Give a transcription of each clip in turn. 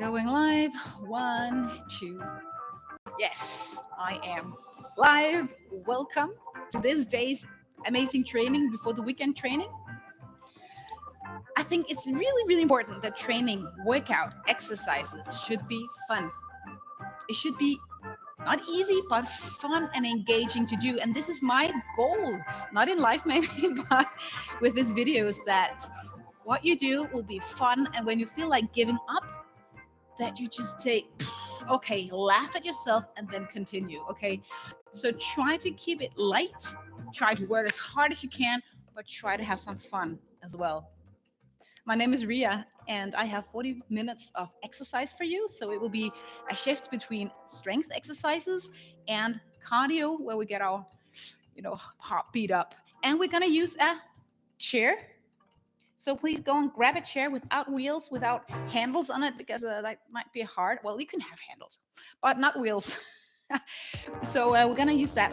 Going live. 1, 2. Yes, I am live. Welcome to this day's amazing training before the weekend training. I think it's really important that training, workout, exercises should be fun. It should be not easy, but fun and engaging to do. And this is my goal, not in life maybe, but with these videos, that what you do will be fun. And when you feel like giving up, that you just say, okay, laugh at yourself and then continue, okay? So try to keep it light, try to work as hard as you can, but try to have some fun as well. My name is Ria, and I have 40 minutes of exercise for you. So it will be a shift between strength exercises and cardio, where we get our, heartbeat up. And we're gonna use a chair. So please go and grab a chair without wheels, without handles on it, because that might be hard. Well, you can have handles, but not wheels. So we're gonna use that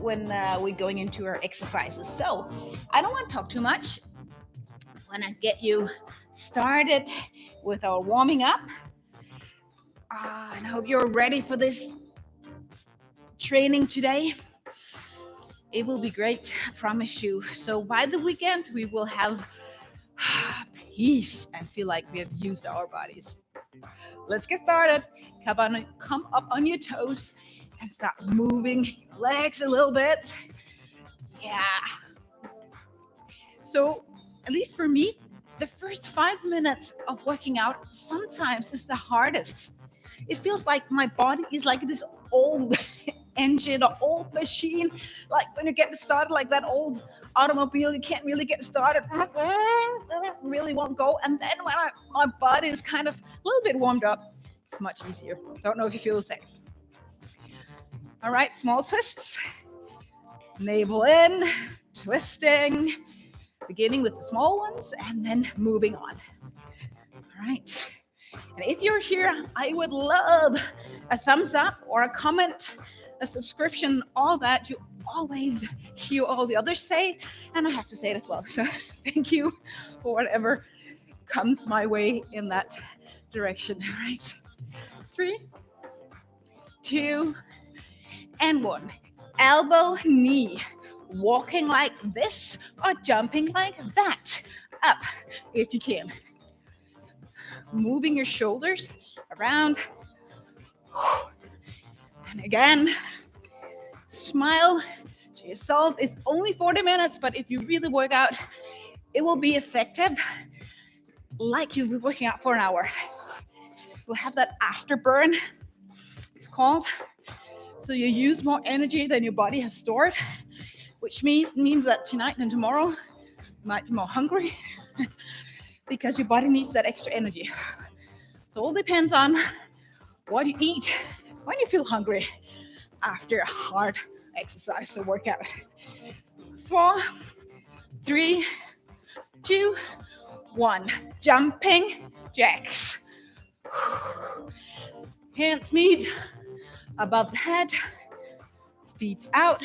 when we're going into our exercises. So I don't want to talk too much. I want to get you started with our warming up. And I hope you're ready for this training today. It will be great, I promise you. So by the weekend, we will have peace and feel like we have used our bodies. Let's get started. Come up on your toes and start moving your legs a little bit. Yeah. So at least for me, the first 5 minutes of working out sometimes is the hardest. It feels like my body is like this old engine or old machine, like when you get started, like that old automobile, you can't really get started, really won't go. And then when my body is kind of a little bit warmed up, it's much easier. Don't know if you feel the same. All right, small twists. Navel in, twisting, beginning with the small ones and then moving on. All right. And if you're here, I would love a thumbs up or a comment, a subscription, all that. You always hear all the others say, and I have to say it as well. So thank you for whatever comes my way in that direction. All right. 3, 2, and 1. Elbow, knee. Walking like this or jumping like that. Up if you can. Moving your shoulders around. And again, smile to yourself. It's only 40 minutes, but if you really work out, it will be effective, like you'll be working out for an hour. You'll have that afterburn, it's called. So you use more energy than your body has stored, which means that tonight and tomorrow you might be more hungry because your body needs that extra energy. So it all depends on what you eat when you feel hungry after a hard exercise or workout. 4, 3, 2, 1. Jumping jacks. Hands meet above the head, feet out.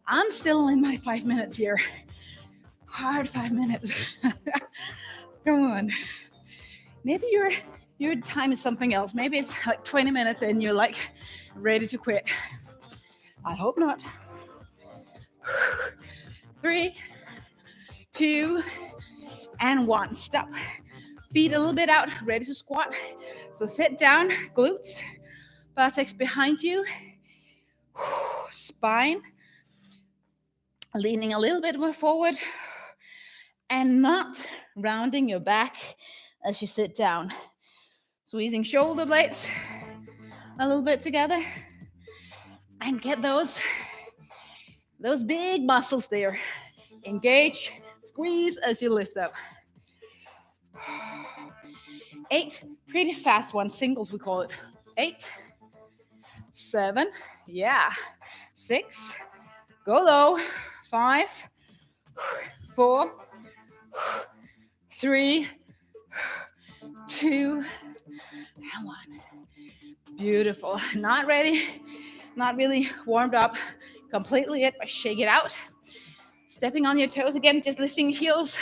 I'm still in my 5 minutes here. Hard 5 minutes. Come on. Maybe your time is something else. Maybe it's like 20 minutes and you're like ready to quit. I hope not. 3, 2, and 1. Stop. Feet a little bit out, ready to squat. So sit down, glutes, buttocks behind you. Spine leaning a little bit more forward and not rounding your back as you sit down. Squeezing shoulder blades a little bit together and get those big muscles there. Engage, squeeze as you lift up. 8, pretty fast ones, singles we call it. 8, 7, yeah. 6, go low. 5, 4, 3, 2, and 1. Beautiful. Not ready, not really warmed up completely yet, but shake it out. Stepping on your toes again, just lifting your heels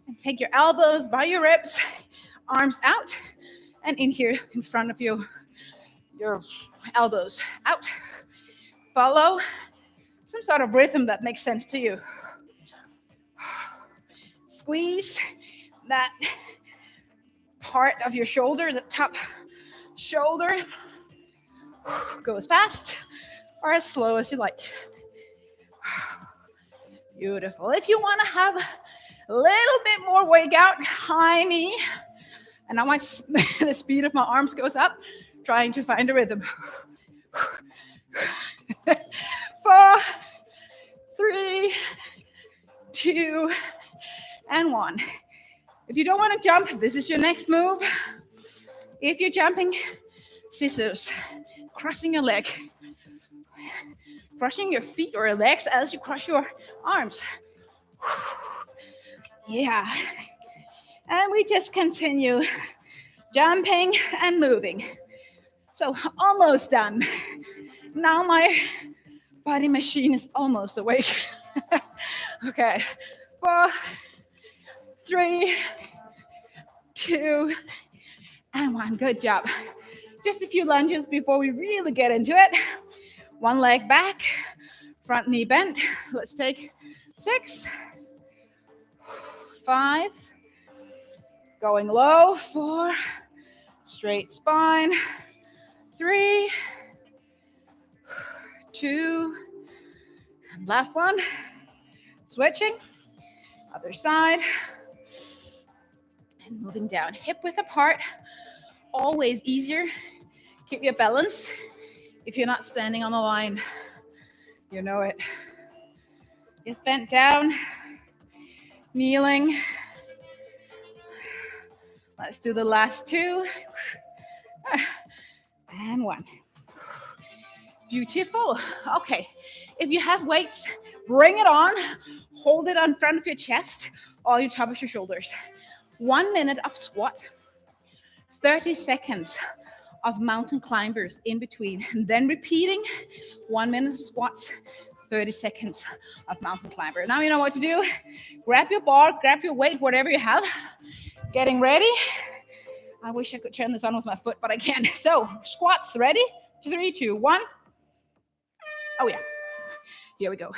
And take your elbows by your ribs, arms out, and in here in front of you, your elbows out. Follow some sort of rhythm that makes sense to you. Squeeze that part of your shoulder, the top shoulder. Go as fast or as slow as you like. Beautiful. If you want to have a little bit more wake out, high knee, and now the speed of my arms goes up, trying to find a rhythm. 4, 3, 2, and 1. If you don't want to jump, this is your next move. If you're jumping, scissors, crossing your leg, brushing your feet or your legs as you cross your arms. Yeah. And we just continue jumping and moving. So almost done. Now my body machine is almost awake. Okay. 4, 3, 2, and 1. Good job. Just a few lunges before we really get into it. One leg back, front knee bent. Let's take 6, 5, going low, 4, straight spine, 3, 2, and last one. Switching, other side, and moving down. Hip width apart, always easier. Keep your balance. If you're not standing on the line, you know it. Just bent down, kneeling. Let's do the last 2. And 1. Beautiful. Okay. If you have weights, bring it on. Hold it on front of your chest or your top of your shoulders. 1 minute of squat. 30 seconds of mountain climbers in between. And then repeating 1 minute of squats, 30 seconds of mountain climber. Now you know what to do. Grab your bar, grab your weight, whatever you have. Getting ready. I wish I could turn this on with my foot, but I can't. So squats, ready? 3, 2, 1. Oh yeah. Here we go.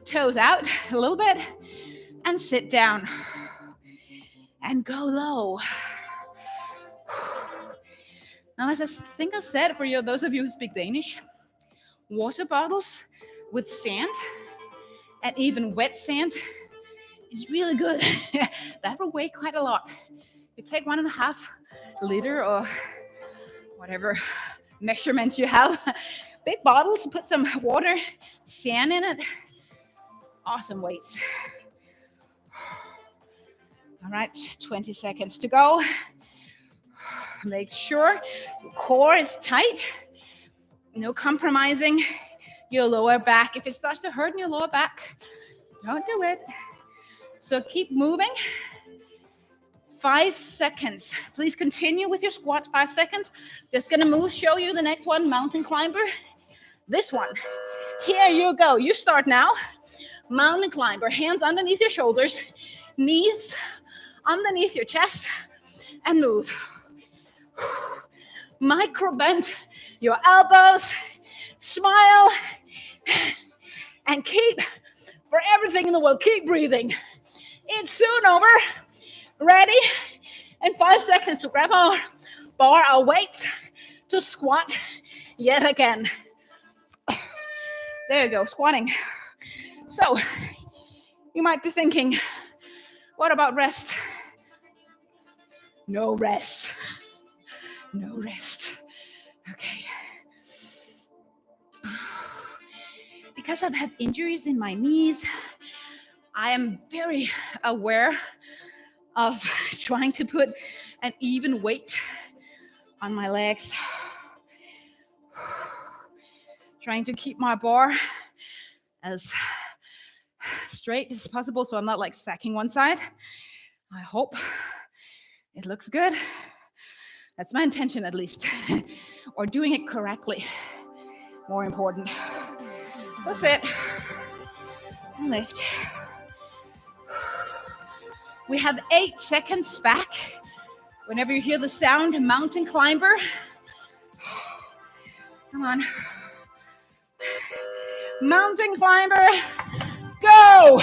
Toes out a little bit and sit down. And go low. Now, as I think I said, for those of you who speak Danish, water bottles with sand and even wet sand is really good. That will weigh quite a lot. You take 1.5 liter or whatever measurements you have, big bottles, put some water, sand in it. Awesome weights. All right, 20 seconds to go. Make sure your core is tight. No compromising your lower back. If it starts to hurt in your lower back, don't do it. So keep moving. 5 seconds. Please continue with your squat. 5 seconds. Just gonna show you the next one, mountain climber. This one. Here you go. You start now. Mountain climber. Hands underneath your shoulders. Knees underneath your chest. And move. Micro bend your elbows. Smile. And keep, for everything in the world, keep breathing. It's soon over. Ready? And 5 seconds to grab our bar, our weight, to squat yet again. There you go, squatting. So, you might be thinking, what about rest? No rest. No rest. Okay. Because I've had injuries in my knees, I am very aware of trying to put an even weight on my legs. Trying to keep my bar as straight as possible so I'm not like sacking one side. I hope it looks good. That's my intention at least. Or doing it correctly. More important. So sit and lift. We have 8 seconds back. Whenever you hear the sound, mountain climber. Come on. Mountain climber, go!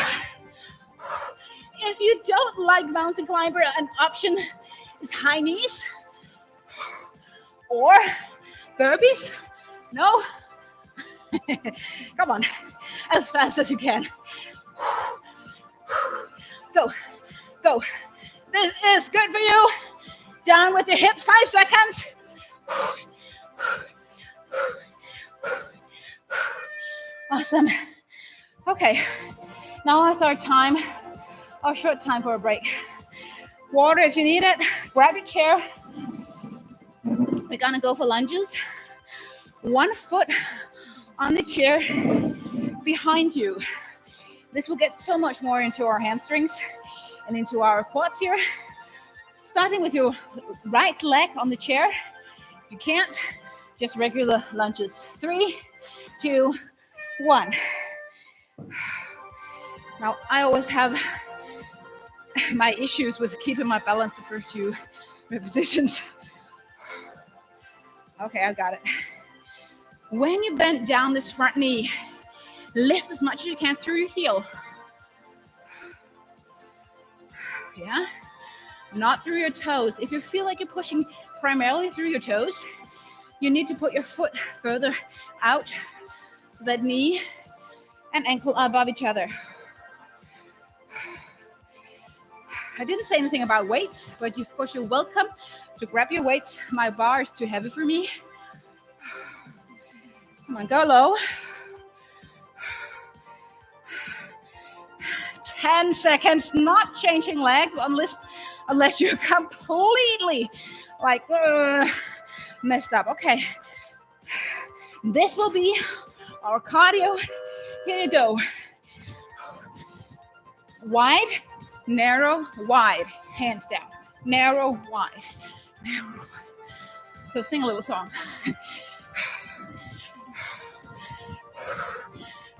If you don't like mountain climber, an option is high knees or burpees. No? Come on, as fast as you can. Go, go. This is good for you. Down with your hips, 5 seconds. Awesome. Okay, now it's our short time for a break. Water if you need it. Grab your chair. We're gonna go for lunges. 1 foot on the chair behind you. This will get so much more into our hamstrings and into our quads here. Starting with your right leg on the chair. If you can't, just regular lunges. 3, 2, 1. Now, I always have my issues with keeping my balance the first few repetitions. Okay, I got it. When you bend down this front knee, lift as much as you can through your heel. Yeah? Not through your toes. If you feel like you're pushing primarily through your toes, you need to put your foot further out so that knee and ankle are above each other. I didn't say anything about weights, but of course you're welcome to grab your weights. My bar is too heavy for me. Come on, go low. 10 seconds, not changing legs unless you're completely like messed up. Okay, this will be our cardio. Here you go. Wide, narrow, wide, hands down. Narrow, wide, narrow, wide. So sing a little song.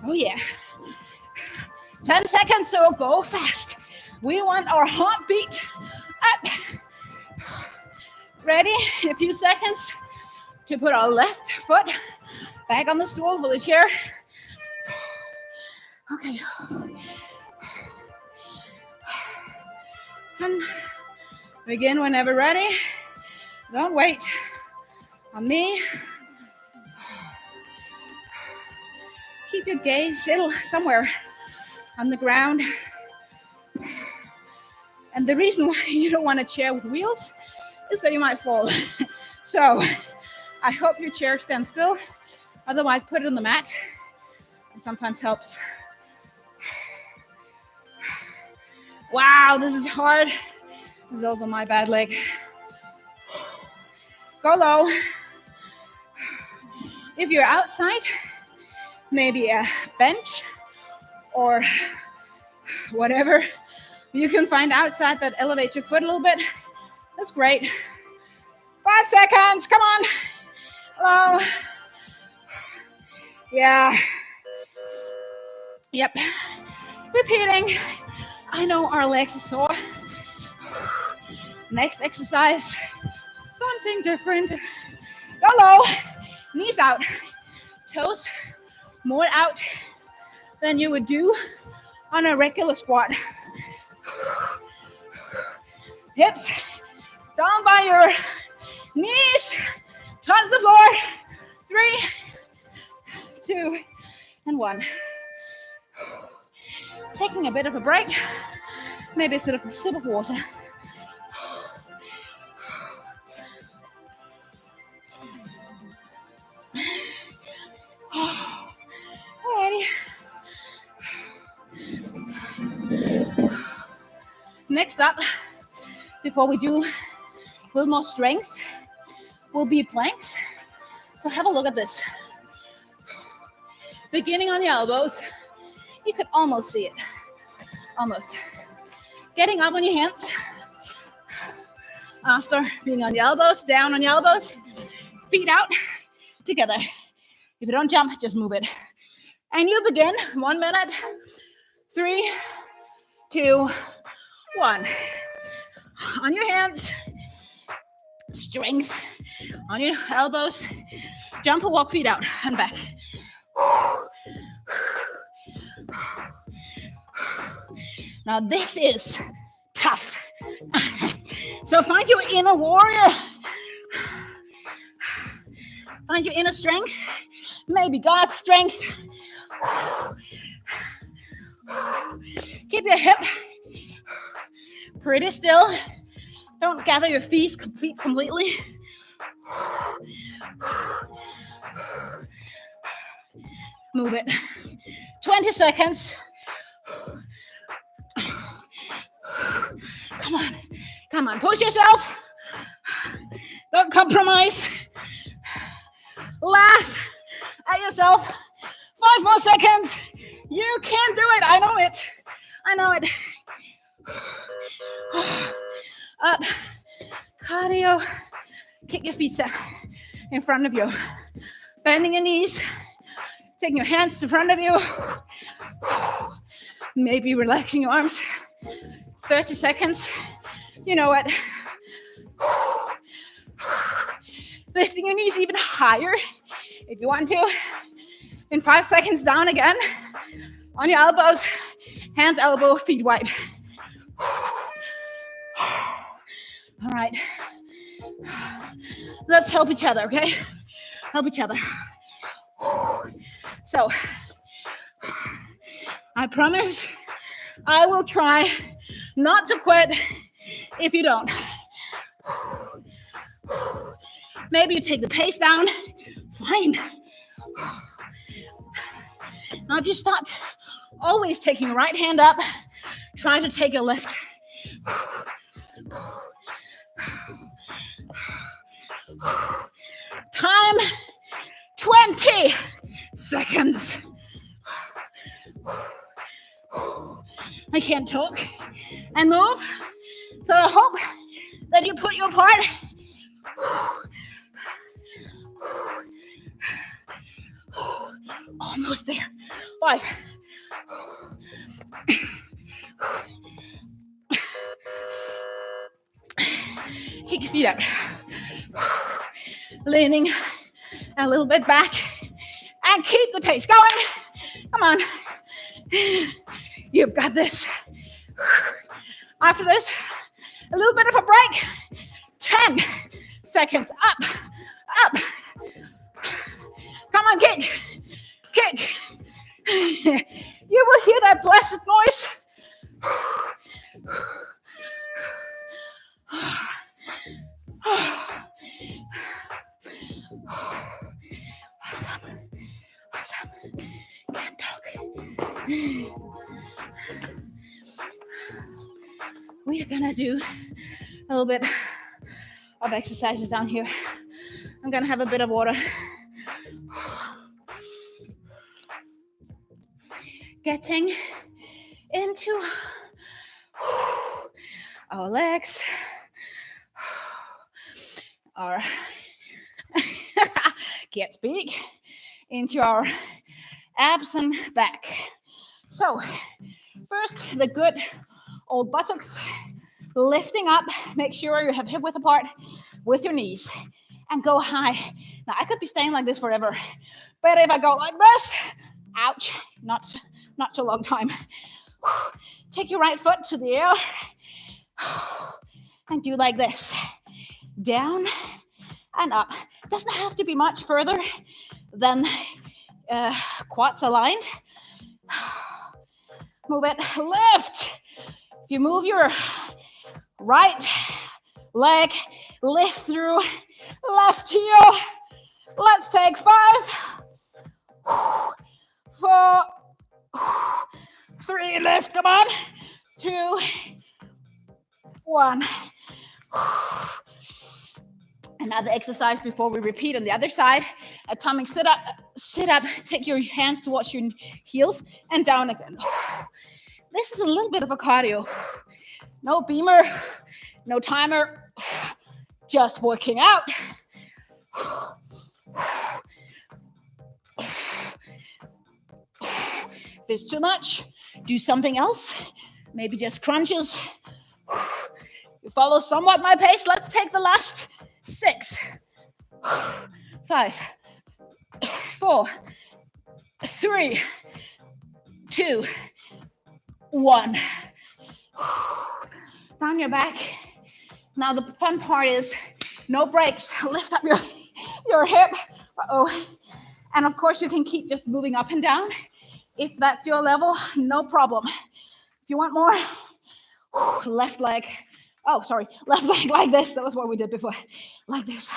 Oh yeah. 10 seconds, so go fast. We want our heartbeat up. Ready? In a few seconds to put our left foot back on the stool for the chair. Okay. And begin whenever ready. Don't wait on me. Keep your gaze still somewhere on the ground. And the reason why you don't want a chair with wheels is that you might fall. So I hope your chair stands still. Otherwise, put it on the mat. It sometimes helps. Wow, this is hard. This is also my bad leg. Go low. If you're outside, maybe a bench or whatever you can find outside that elevates your foot a little bit. That's great. 5 seconds, come on. Low. Yeah. Yep. Repeating. I know our legs are sore. Next exercise, something different. Go low, knees out, toes more out than you would do on a regular squat. Hips down by your knees, touch the floor. 3, 2, and 1. Taking a bit of a break, maybe a sip of water. Alrighty. Next up, before we do a little more strength, will be planks. So have a look at this. Beginning on the elbows, you could almost see it. Almost. Getting up on your hands. After being on the elbows, down on the elbows, feet out, together. If you don't jump, just move it. And you begin. 1 minute. 3, 2, 1. On your hands, strength. On your elbows, jump or walk feet out and back. Now this is tough. So find your inner warrior. Find your inner strength. Maybe God's strength. Keep your hip pretty still. Don't gather your feet completely. Move it. 20 seconds. Come on. Come on. Push yourself. Don't compromise. Laugh at yourself. 5 more seconds. You can do it. I know it. I know it. Up. Cardio. Kick your feet in front of you. Bending your knees. Taking your hands to front of you. Maybe relaxing your arms. 30 seconds. You know what? Lifting your knees even higher if you want to. In 5 seconds, down again. On your elbows. Hands, elbow, feet wide. All right. Let's help each other, okay? Help each other. So, I promise I will try not to quit if you don't. Maybe you take the pace down. Fine. Now, if you start always taking your right hand up, try to take a lift. Time, 20 seconds. I can't talk and move, so I hope that you put your part. Almost there. 5. Kick your feet out. Leaning a little bit back and keep the pace going. Come on. You've got this. After this, a little bit of a break. 10 seconds. Up, up. Come on, kick. Kick. You will hear that blessed noise. Awesome. Awesome. Can't talk. We are gonna do a little bit of exercises down here. I'm gonna have a bit of water. Getting into our legs, our can't speak, into our abs and back. So first, the good old buttocks, lifting up. Make sure you have hip width apart with your knees and go high. Now I could be staying like this forever, but if I go like this, ouch, not a long time. Take your right foot to the air and do like this. Down and up. Doesn't have to be much further than quads aligned. Move it. Lift. If you move your right leg, lift through left heel. Let's take 5, 4, 3, lift, come on. 2, 1. Another exercise before we repeat on the other side. Atomic sit up, take your hands towards your heels and down again. This is a little bit of a cardio. No beamer, no timer, just working out. If there's too much, do something else. Maybe just crunches, You follow somewhat my pace. Let's take the last 6, 5, 4, 3, 2, 1. Down your back. Now the fun part is no breaks. Lift up your hip. Uh-oh. And of course you can keep just moving up and down. If that's your level, no problem. If you want more, left leg. Oh, sorry. Left leg like this. That was what we did before. Like this.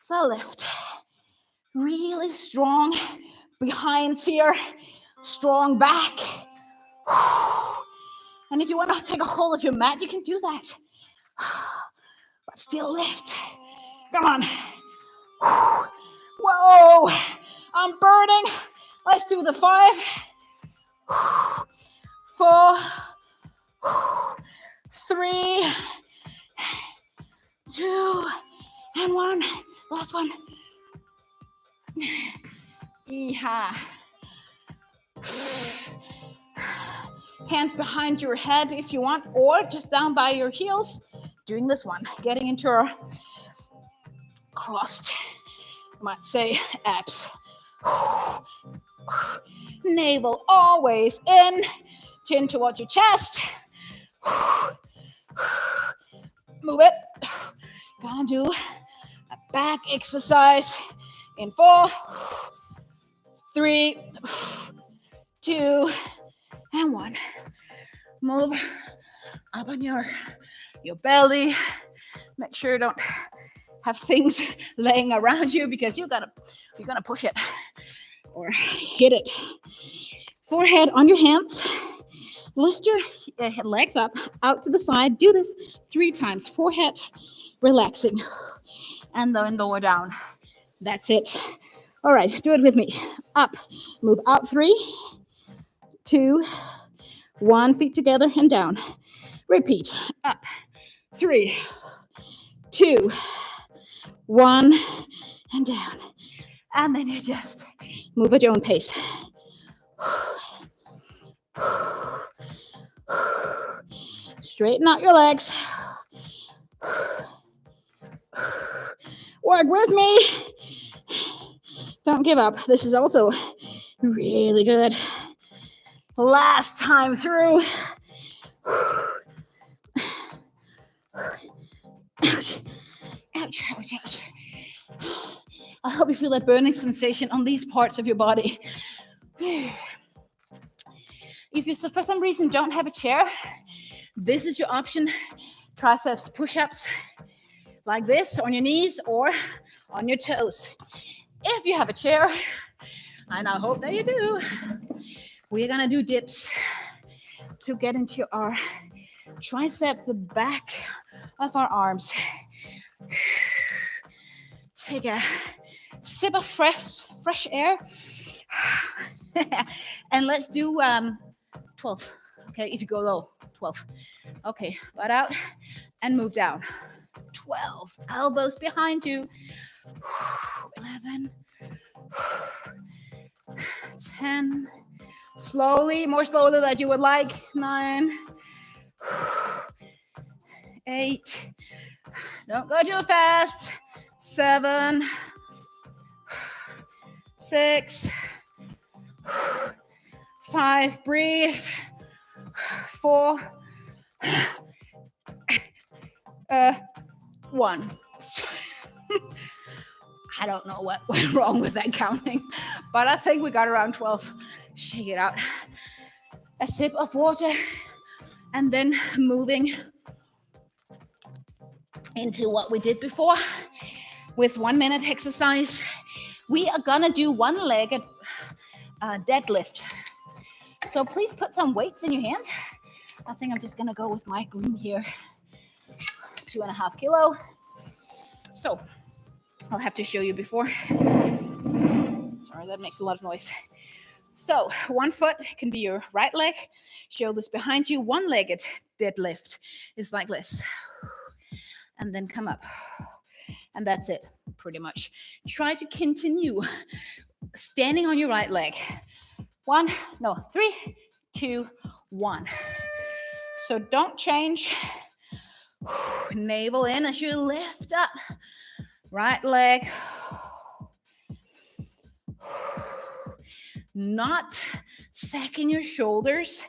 So lift. Really strong behinds here. Strong back. And if you want to take a hold of your mat, you can do that. But still lift. Come on. Whoa. I'm burning. Let's do the 5, 4, 3, 2, and 1. Last one. Yeehaw. Hands behind your head if you want, or just down by your heels. Doing this one, getting into our crossed, you might say, abs. Navel always in, chin towards your chest. Move it. Gonna do a back exercise in 4, 3, 2, and 1. Move up on your belly. Make sure you don't have things laying around you because you're gonna push it or hit it. Forehead on your hands. Lift your legs up, out to the side. Do this 3 times. Forehead relaxing. And then lower down. That's it. All right, do it with me. Up. Move out 3, 2, 1. Feet together and down. Repeat. Up. 3, 2, 1, and down. And then you just move at your own pace. Straighten out your legs. Work with me. Don't give up. This is also really good. Last time through. Ouch. Ouch, ouch, ouch. I hope you feel that burning sensation on these parts of your body. If you, for some reason, don't have a chair, this is your option. Triceps push-ups like this on your knees or on your toes. If you have a chair, and I hope that you do, we're gonna do dips to get into our triceps, the back of our arms. Take a sip of fresh air. And let's do 12. Okay, if you go low, 12. Okay, butt out and move down. 12. Elbows behind you. 11. 10. Slowly, more slowly than you would like. 9. 8. Don't go too fast. 7. 6. 5. Breathe. 4. 1. I don't know what went wrong with that counting, but I think we got around 12. Shake it out. A sip of water, and then moving into what we did before with 1 minute exercise. We are gonna do one-legged deadlift. So please put some weights in your hand. I think I'm just gonna go with my green here. 2.5 kilo. So I'll have to show you before. Sorry, that makes a lot of noise. So one foot can be your right leg, shoulders behind you. One-legged deadlift is like this. And then come up. And that's it, pretty much. Try to continue standing on your right leg. 3, 2, 1. So don't change. Navel in as you lift up. Right leg. Not sacking your shoulders.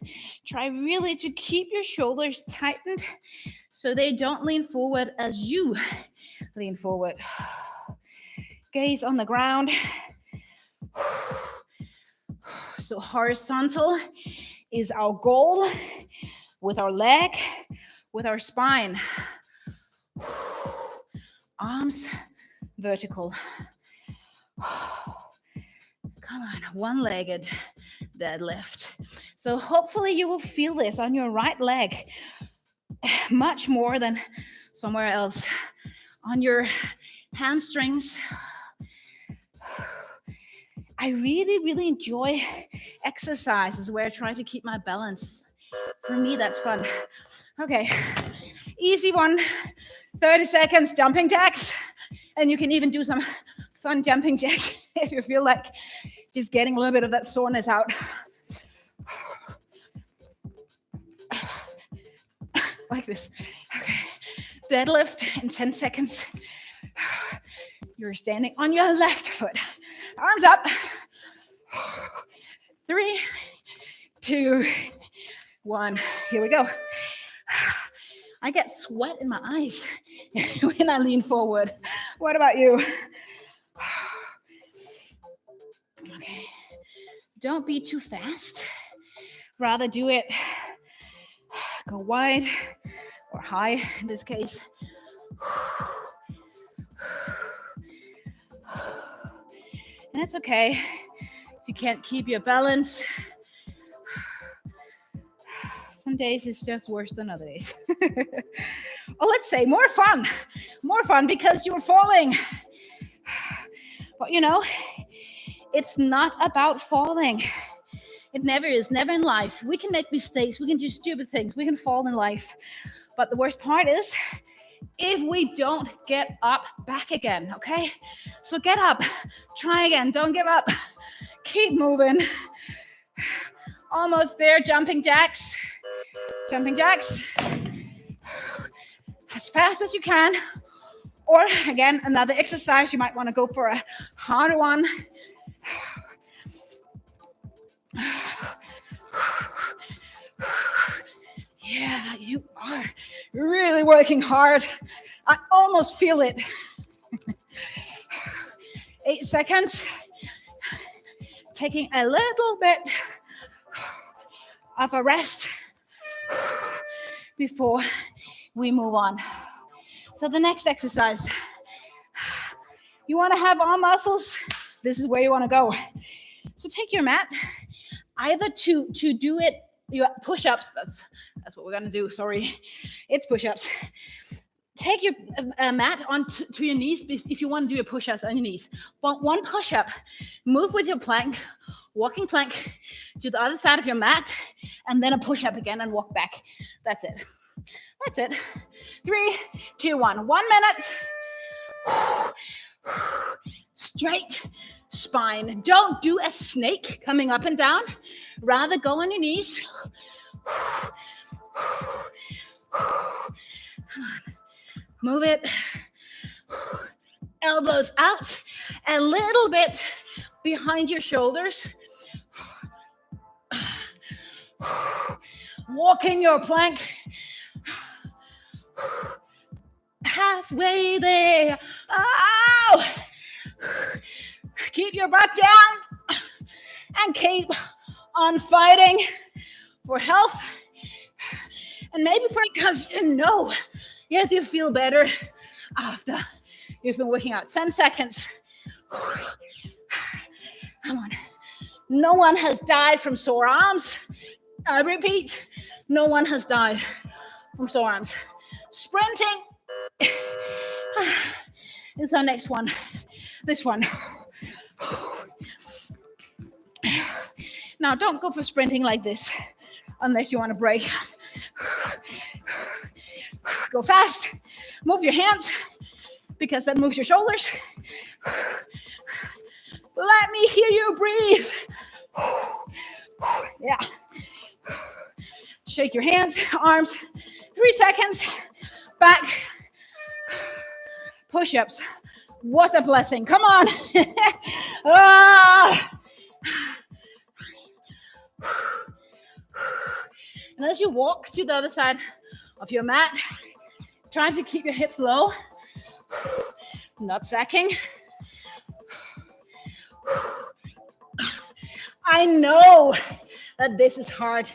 Try really to keep your shoulders tightened so they don't lean forward as you lean forward. Gaze on the ground. So horizontal is our goal with our leg, with our spine. Arms vertical. Come on, one-legged deadlift. So hopefully you will feel this on your right leg much more than somewhere else. On your hamstrings. I really enjoy exercises where I try to keep my balance. For me, that's fun. Okay, easy one. 30 seconds, jumping jacks. And you can even do some fun jumping jacks if you feel like just getting a little bit of that soreness out. Like this. Okay. Deadlift in 10 seconds. You're standing on your left foot. Arms up. 3, 2, 1. Here we go. I get sweat in my eyes when I lean forward. What about you? Okay. Don't be too fast. Rather do it. Go wide or high in this case. And it's okay if you can't keep your balance. Some days it's just worse than other days. Or let's say more fun because you're falling. But you know, it's not about falling. It never is, never in life. We can make mistakes, we can do stupid things, we can fall in life. But the worst part is if we don't get up back again, okay? So get up, try again, don't give up. Keep moving. Almost there, jumping jacks. Jumping jacks. As fast as you can. Or again, another exercise, you might want to go for a harder one. Yeah, you are really working hard. I almost feel it. 8 seconds. Taking a little bit of a rest before we move on. So the next exercise, you want to have arm muscles, this is where you want to go. So take your mat, either to do it, your push-ups, that's what we're going to do, sorry, it's push-ups. Take your mat on to your knees if you want to do your push-ups on your knees. But one push-up, move with your plank, walking plank to the other side of your mat, and then a push-up again and walk back. That's it. That's it. 3, 2, 1. 1 minute. Straight spine. Don't do a snake coming up and down. Rather go on your knees. Come on. Move it. Elbows out. A little bit behind your shoulders. Walk in your plank. Halfway there. Oh! Keep your butt down and keep on fighting for health. And maybe because you know, yes, you feel better after you've been working out. 10 seconds. Come on. No one has died from sore arms. I repeat, no one has died from sore arms. Sprinting is our next one. This one. Now, don't go for sprinting like this unless you want to break. Go fast. Move your hands because that moves your shoulders. Let me hear you breathe. Yeah. Shake your hands, arms. 3 seconds. Back. Push-ups. What a blessing. Come on. And as you walk to the other side of your mat, try to keep your hips low, not sacking. I know that this is hard.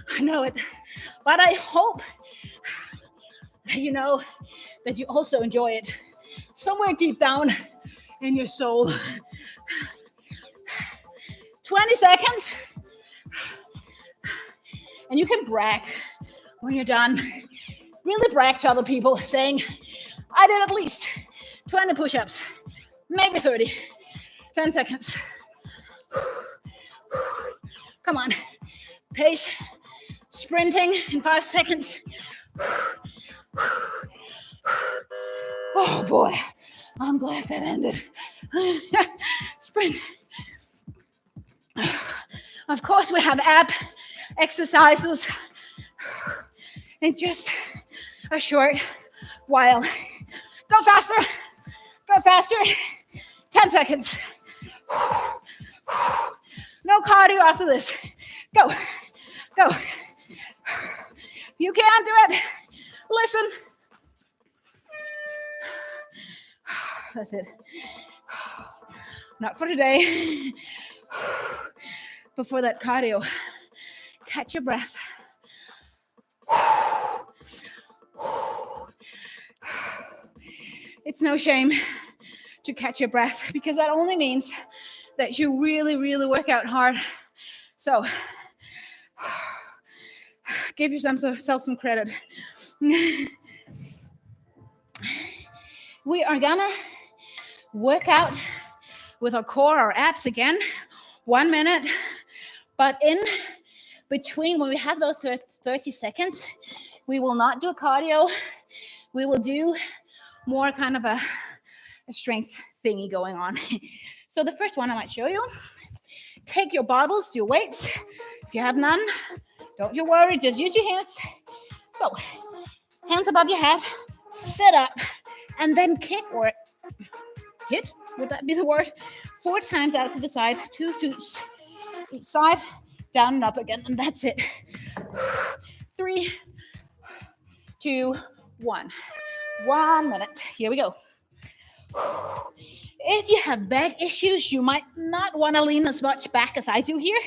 I know it. But I hope that you know that you also enjoy it somewhere deep down in your soul. 20 seconds. And you can brag when you're done. Really brag to other people saying, I did at least 20 push-ups, maybe 30. 10 seconds. Come on. Pace. Sprinting in 5 seconds. Oh boy, I'm glad that ended. Sprint. Of course, we have ab exercises in just a short while. Go faster. Go faster. 10 seconds. No cardio after this. Go. Go. You can do it. Listen. That's it. Not for today, but for that cardio. Catch your breath. It's no shame to catch your breath because that only means that you really, really work out hard. So give yourself some credit. We are gonna work out with our core, our abs again, 1 minute. But in between, when we have those 30 seconds, we will not do a cardio. We will do more kind of a strength thingy going on. So the first one I might show you, take your bottles, your weights. If you have none, don't you worry, just use your hands. So, hands above your head, sit up, and then kick or hit, would that be the word? 4 times out to the side, 2 to each side, down and up again, and that's it. 3, 2, 1. 1 minute. Here we go. If you have back issues, you might not want to lean as much back as I do here.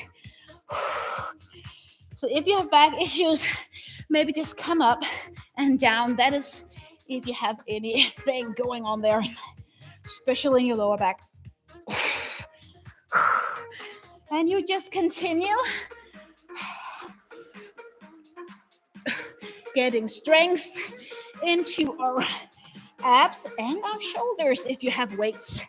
So if you have back issues, maybe just come up and down. That is if you have anything going on there, especially in your lower back. And you just continue getting strength into our abs and our shoulders if you have weights.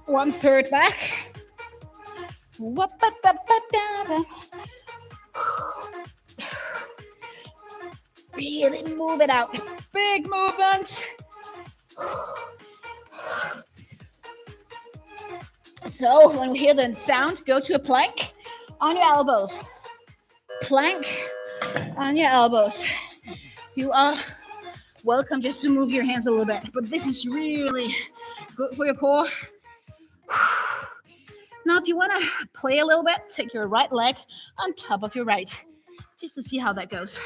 1/3 back. Really move it out. Big movements. So when we hear the sound, go to a plank on your elbows. Plank on your elbows. You are welcome just to move your hands a little bit, but this is really good for your core. Now, if you want to play a little bit, take your right leg on top of your right, just to see how that goes.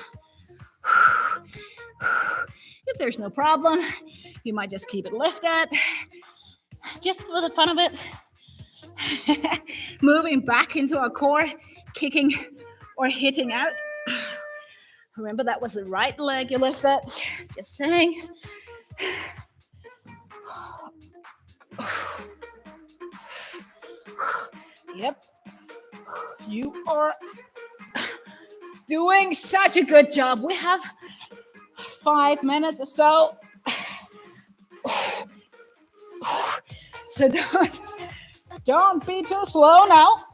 If there's no problem, you might just keep it lifted, just for the fun of it. Moving back into our core, kicking or hitting out. Remember, that was the right leg you lifted. Just saying. Yep. You are doing such a good job. We have 5 minutes or so. So don't be too slow now.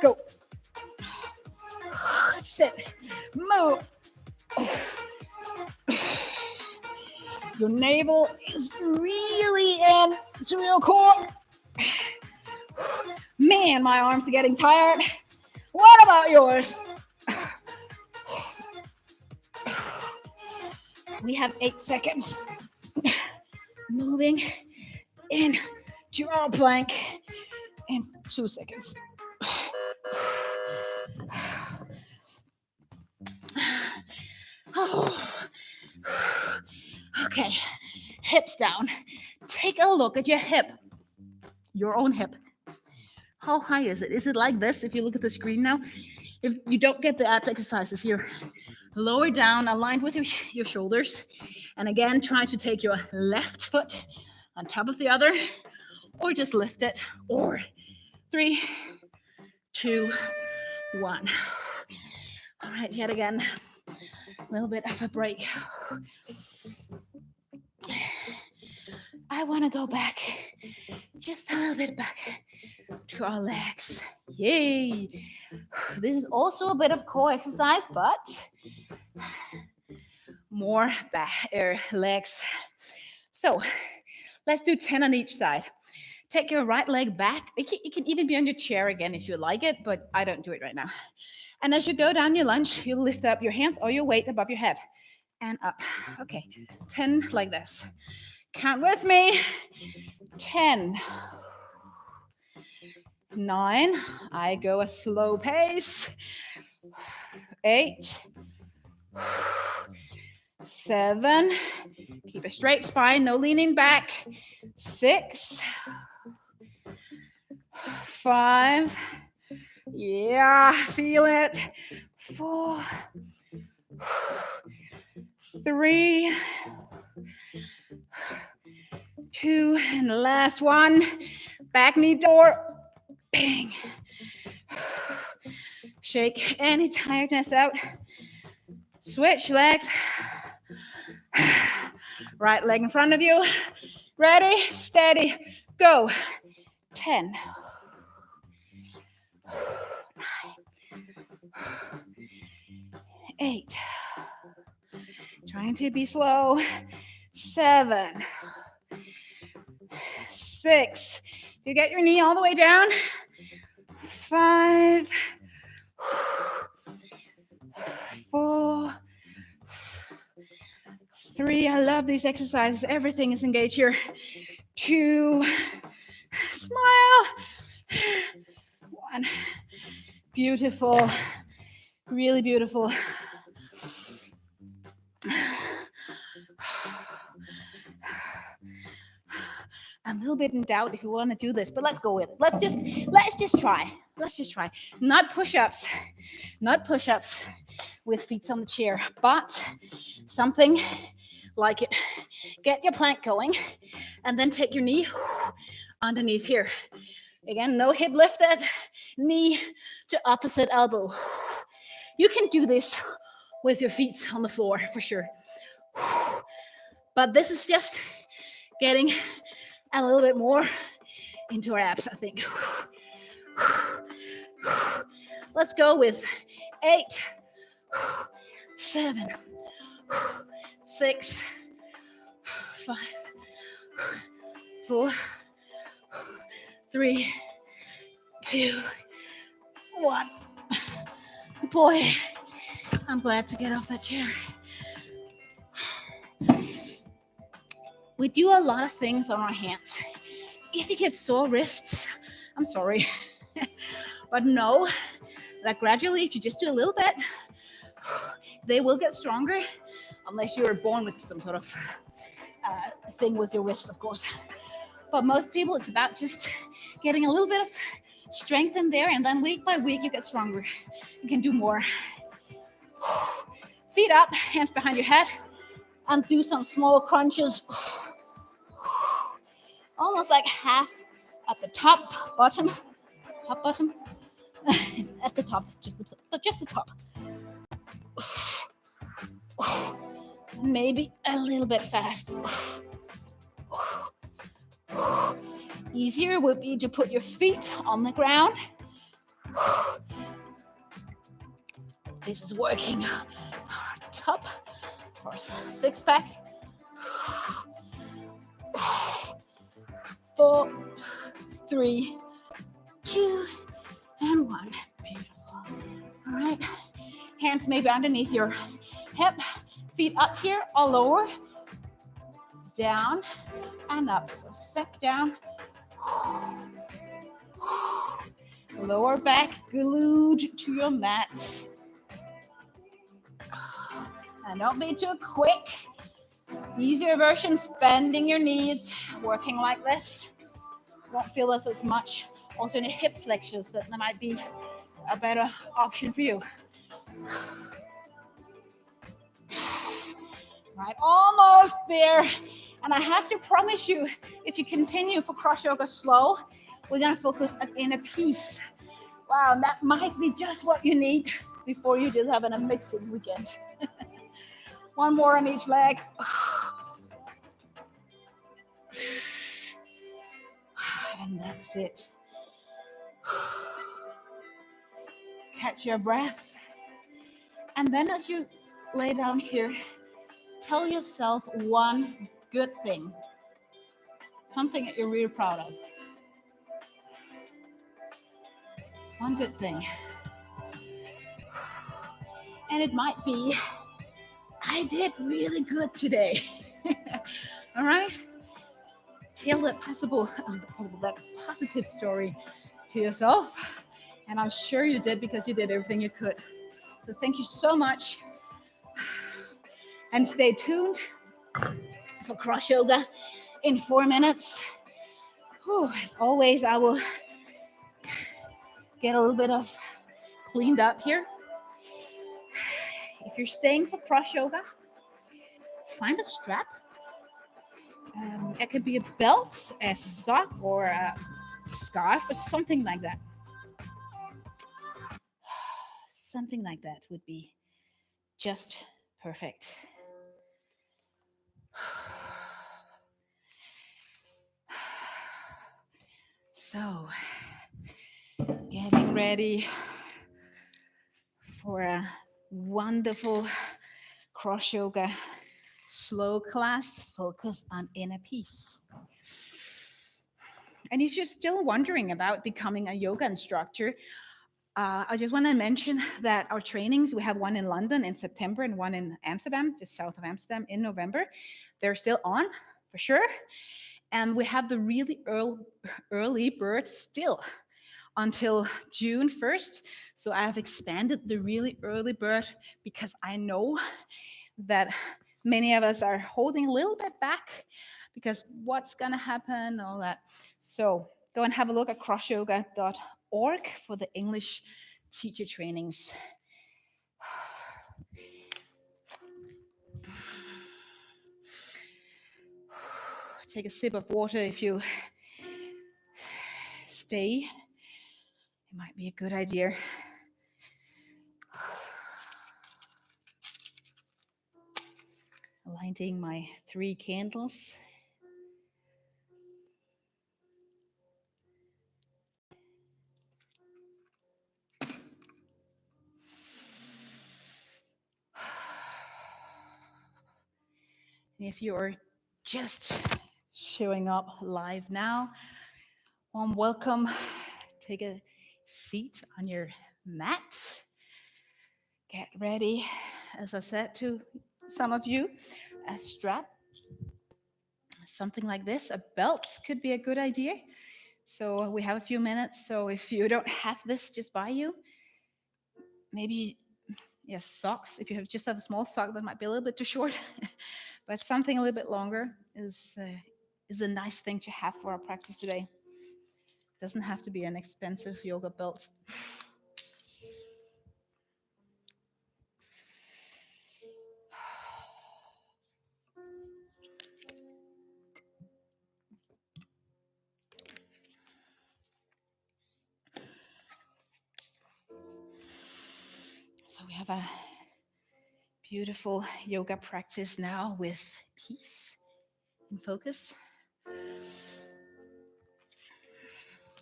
Go. Sit. Move. Your navel is really in. to your core. Man, my arms are getting tired. What about yours? We have 8 seconds. Moving in to our plank in 2 seconds. Okay, hips down. Take a look at your hip, your own hip. How high is it? Is it like this if you look at the screen now? If you don't get the abs exercises here, lower down, aligned with your shoulders. And again, try to take your left foot on top of the other, or just lift it. Or 3, 2, 1. All right, yet again, a little bit of a break. I want to go back, just a little bit back to our legs. Yay! This is also a bit of core exercise, but more back legs. So let's do 10 on each side. Take your right leg back. It can even be on your chair again if you like it, but I don't do it right now. And as you go down your lunge, you lift up your hands or your weight above your head and up. Okay, 10 like this. Count with me. 10. 9. I go a slow pace. 8. 7. Keep a straight spine, no leaning back. 6. 5. Yeah, feel it. 4. 3. 2, and the last one. Back knee door. Bang. Shake any tiredness out. Switch legs. Right leg in front of you. Ready, steady, go. 10. 9. 8. Trying to be slow. 7. 6. Do you get your knee all the way down? 5. 4. 3. I love these exercises. Everything is engaged here. 2. Smile. 1. Beautiful. Really beautiful. I'm a little bit in doubt if you want to do this, but let's go with it. Let's just try. Let's just try. Not push-ups. Not push-ups with feet on the chair, but something like it. Get your plank going and then take your knee underneath here. Again, no hip lifted, knee to opposite elbow. You can do this with your feet on the floor for sure. But this is just getting a little bit more into our abs, I think. Let's go with 8, 7, 6, 5, 4, 3, 2, 1. Boy, I'm glad to get off that chair. We do a lot of things on our hands. If you get sore wrists, I'm sorry. But know that gradually, if you just do a little bit, they will get stronger, unless you were born with some sort of thing with your wrist, of course. But most people, it's about just getting a little bit of strength in there, and then week by week, you get stronger. You can do more. Feet up, hands behind your head, and do some small crunches. Almost like half at the top, bottom, at the top, just the top. Maybe a little bit fast. Easier would be to put your feet on the ground. This is working top for 6-pack. 4, 3, 2, and 1. Beautiful. All right. Hands maybe underneath your hip. Feet up here or lower. Down and up. So sink down. Lower back glued to your mat. And don't be too quick. Easier versions, bending your knees, working like this. Won't feel this as much. Also in your hip flexors, that might be a better option for you. Right, almost there. And I have to promise you, if you continue for CrossYoga Slow, we're going to focus on inner peace. Wow, that might be just what you need before you just have an amazing weekend. One more on each leg. And that's it. Catch your breath. And then as you lay down here, tell yourself one good thing. Something that you're really proud of. One good thing. And it might be, I did really good today. All right? Tell that that positive story to yourself. And I'm sure you did, because you did everything you could. So thank you so much. And stay tuned for CrossYoga in 4 minutes. Whew, as always, I will get a little bit of cleaned up here. If you're staying for CrossYoga, find a strap. It could be a belt, a sock, or a scarf, or something like that. Something like that would be just perfect. So, getting ready for a wonderful CrossYoga Slow class focused on inner peace. And if you're still wondering about becoming a yoga instructor, I just want to mention that our trainings, we have one in London in September and one in Amsterdam, just south of Amsterdam, in November. They're still on, for sure. And we have the really early bird still until June 1st. So I have expanded the really early bird because I know that many of us are holding a little bit back because what's going to happen, all that. So go and have a look at crossyoga.org for the English teacher trainings. Take a sip of water if you stay. It might be a good idea. Lighting my 3 candles. If you are just showing up live now, warm welcome. Take a seat on your mat. Get ready, as I said to some of you, a strap, something like this. A belt could be a good idea. So we have a few minutes. So if you don't have this just by you, maybe, yes, socks. If you just have a small sock, that might be a little bit too short. But something a little bit longer is a nice thing to have for our practice today. Doesn't have to be an expensive yoga belt. So we have a beautiful yoga practice now with peace and focus.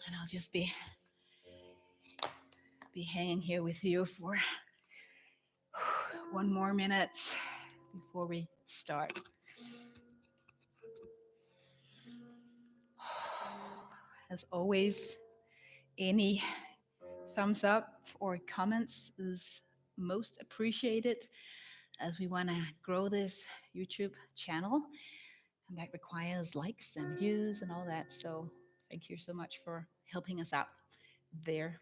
And I'll just be hanging here with you for 1 more minute before we start. As always, any thumbs up or comments is most appreciated as we want to grow this YouTube channel, and that requires likes and views and all that. So thank you so much for helping us out there.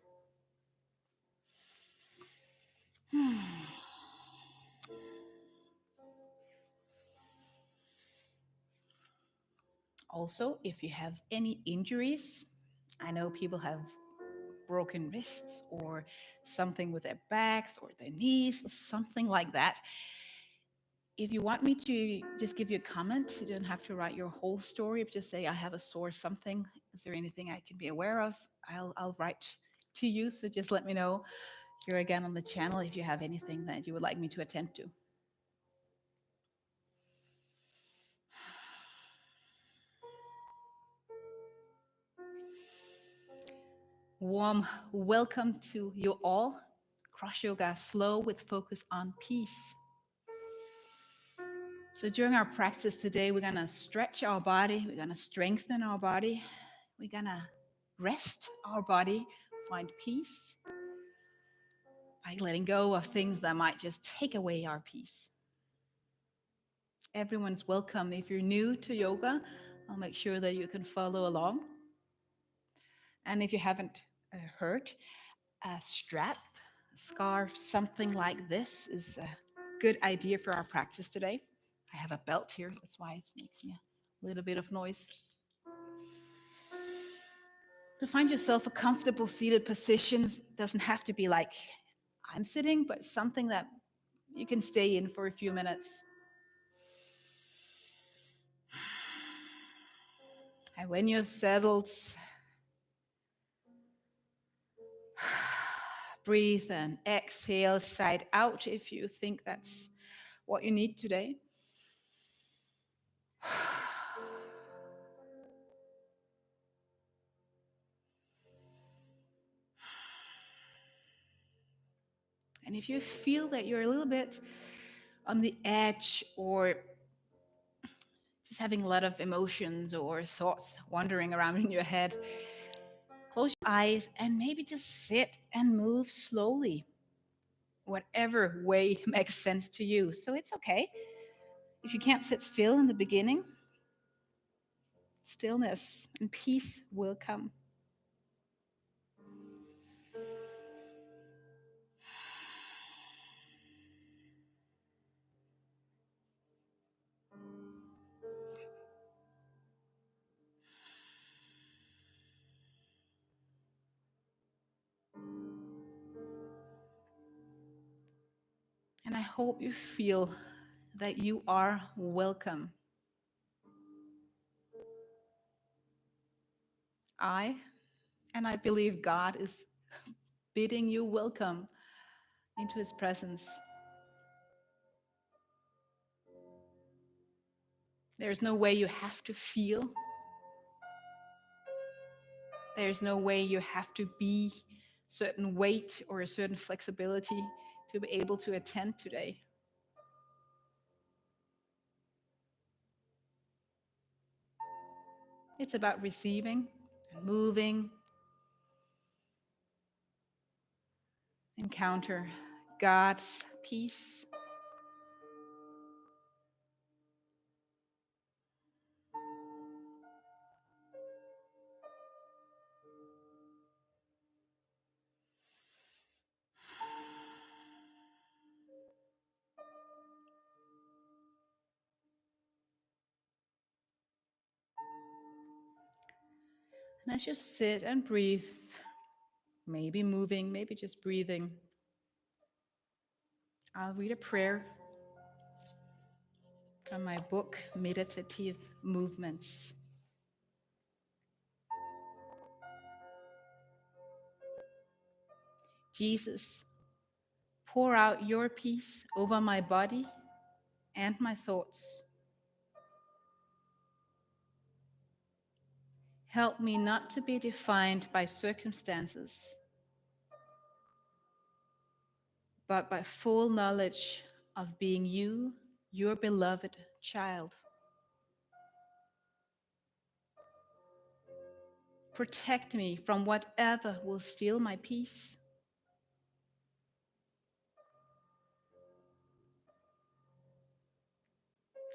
Also, if you have any injuries, I know people have broken wrists or something with their backs or their knees, or something like that. If you want me to just give you a comment, you don't have to write your whole story. Just say, I have a sore something. Is there anything I can be aware of? I'll write to you. So just let me know here again on the channel if you have anything that you would like me to attend to. Warm welcome to you all. CrossYoga Slow with focus on peace. So during our practice today, we're going to stretch our body. We're going to strengthen our body. We're going to rest our body, find peace by letting go of things that might just take away our peace. Everyone's welcome. If you're new to yoga, I'll make sure that you can follow along. And if you haven't heard, a strap, a scarf, something like this is a good idea for our practice today. I have a belt here, that's why it's making a little bit of noise. To find yourself a comfortable seated position doesn't have to be like I'm sitting, but something that you can stay in for a few minutes. And when you're settled, breathe and exhale side out if you think that's what you need today. And if you feel that you're a little bit on the edge or just having a lot of emotions or thoughts wandering around in your head, close your eyes and maybe just sit and move slowly, whatever way makes sense to you. So it's okay if you can't sit still in the beginning. Stillness and peace will come. And I hope you feel that you are welcome. I believe God is bidding you welcome into his presence. There's no way you have to feel. There's no way you have to be certain weight or a certain flexibility to be able to attend today. It's about receiving and moving. Encounter God's peace. And as you sit and breathe, maybe moving, maybe just breathing, I'll read a prayer from my book, Meditative Movements. Jesus, pour out your peace over my body and my thoughts. Help me not to be defined by circumstances, but by full knowledge of being you, your beloved child. Protect me from whatever will steal my peace.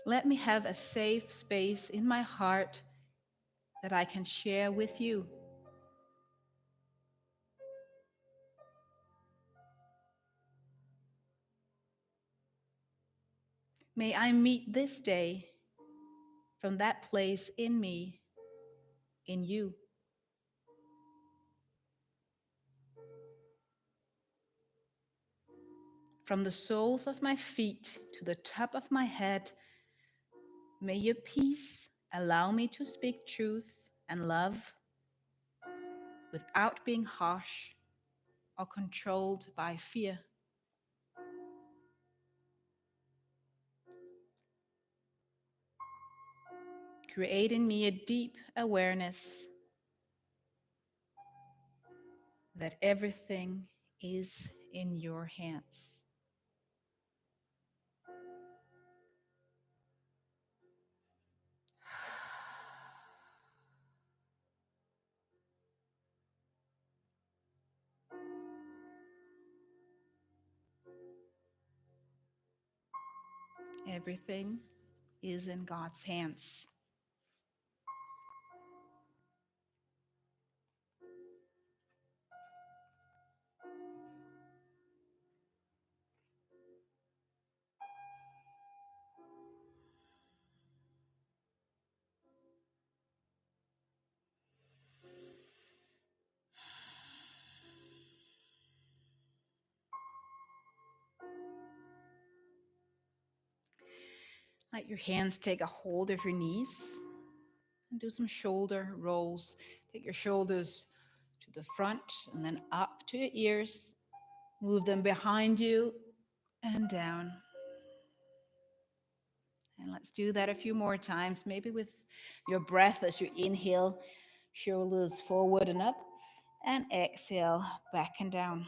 Let me have a safe space in my heart that I can share with you. May I meet this day from that place in me, in you. From the soles of my feet to the top of my head, may your peace allow me to speak truth and love without being harsh or controlled by fear. Create in me a deep awareness that everything is in your hands. Everything is in God's hands. Let your hands take a hold of your knees and do some shoulder rolls. Take your shoulders to the front and then up to your ears. Move them behind you and down. And let's do that a few more times, maybe with your breath as you inhale, shoulders forward and up, and exhale back and down.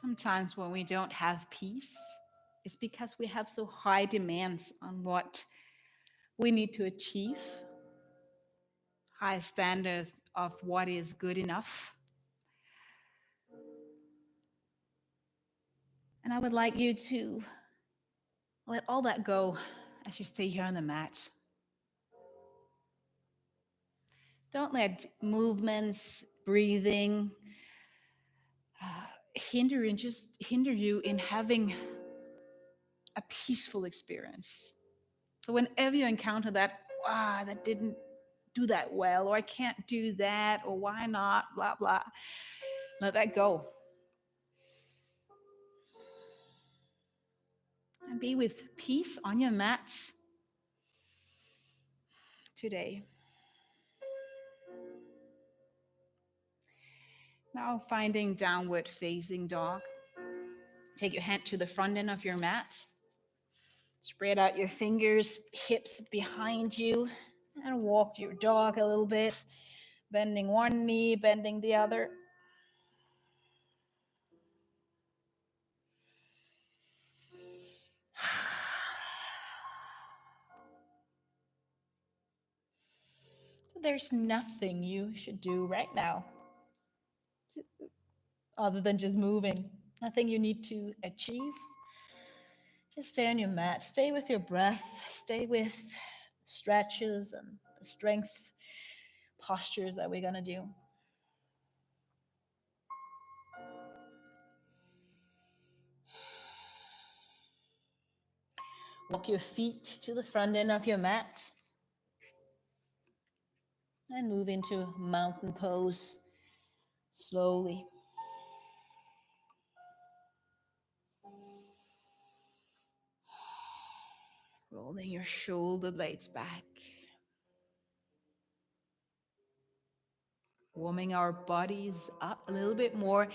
Sometimes when we don't have peace, it's because we have so high demands on what we need to achieve, high standards of what is good enough. And I would like you to let all that go as you stay here on the mat. Don't let movements, breathing, hinder you in having a peaceful experience. So whenever you encounter that, that didn't do that well, or I can't do that, or why not, blah, blah, let that go. And be with peace on your mat today. Now finding downward facing dog. Take your hand to the front end of your mat. Spread out your fingers, hips behind you, and walk your dog a little bit, bending one knee, bending the other. So there's nothing you should do right now other than just moving. Nothing you need to achieve. Just stay on your mat. Stay with your breath. Stay with stretches and the strength postures that we're going to do. Walk your feet to the front end of your mat and move into mountain pose slowly. Rolling your shoulder blades back. Warming our bodies up a little bit more.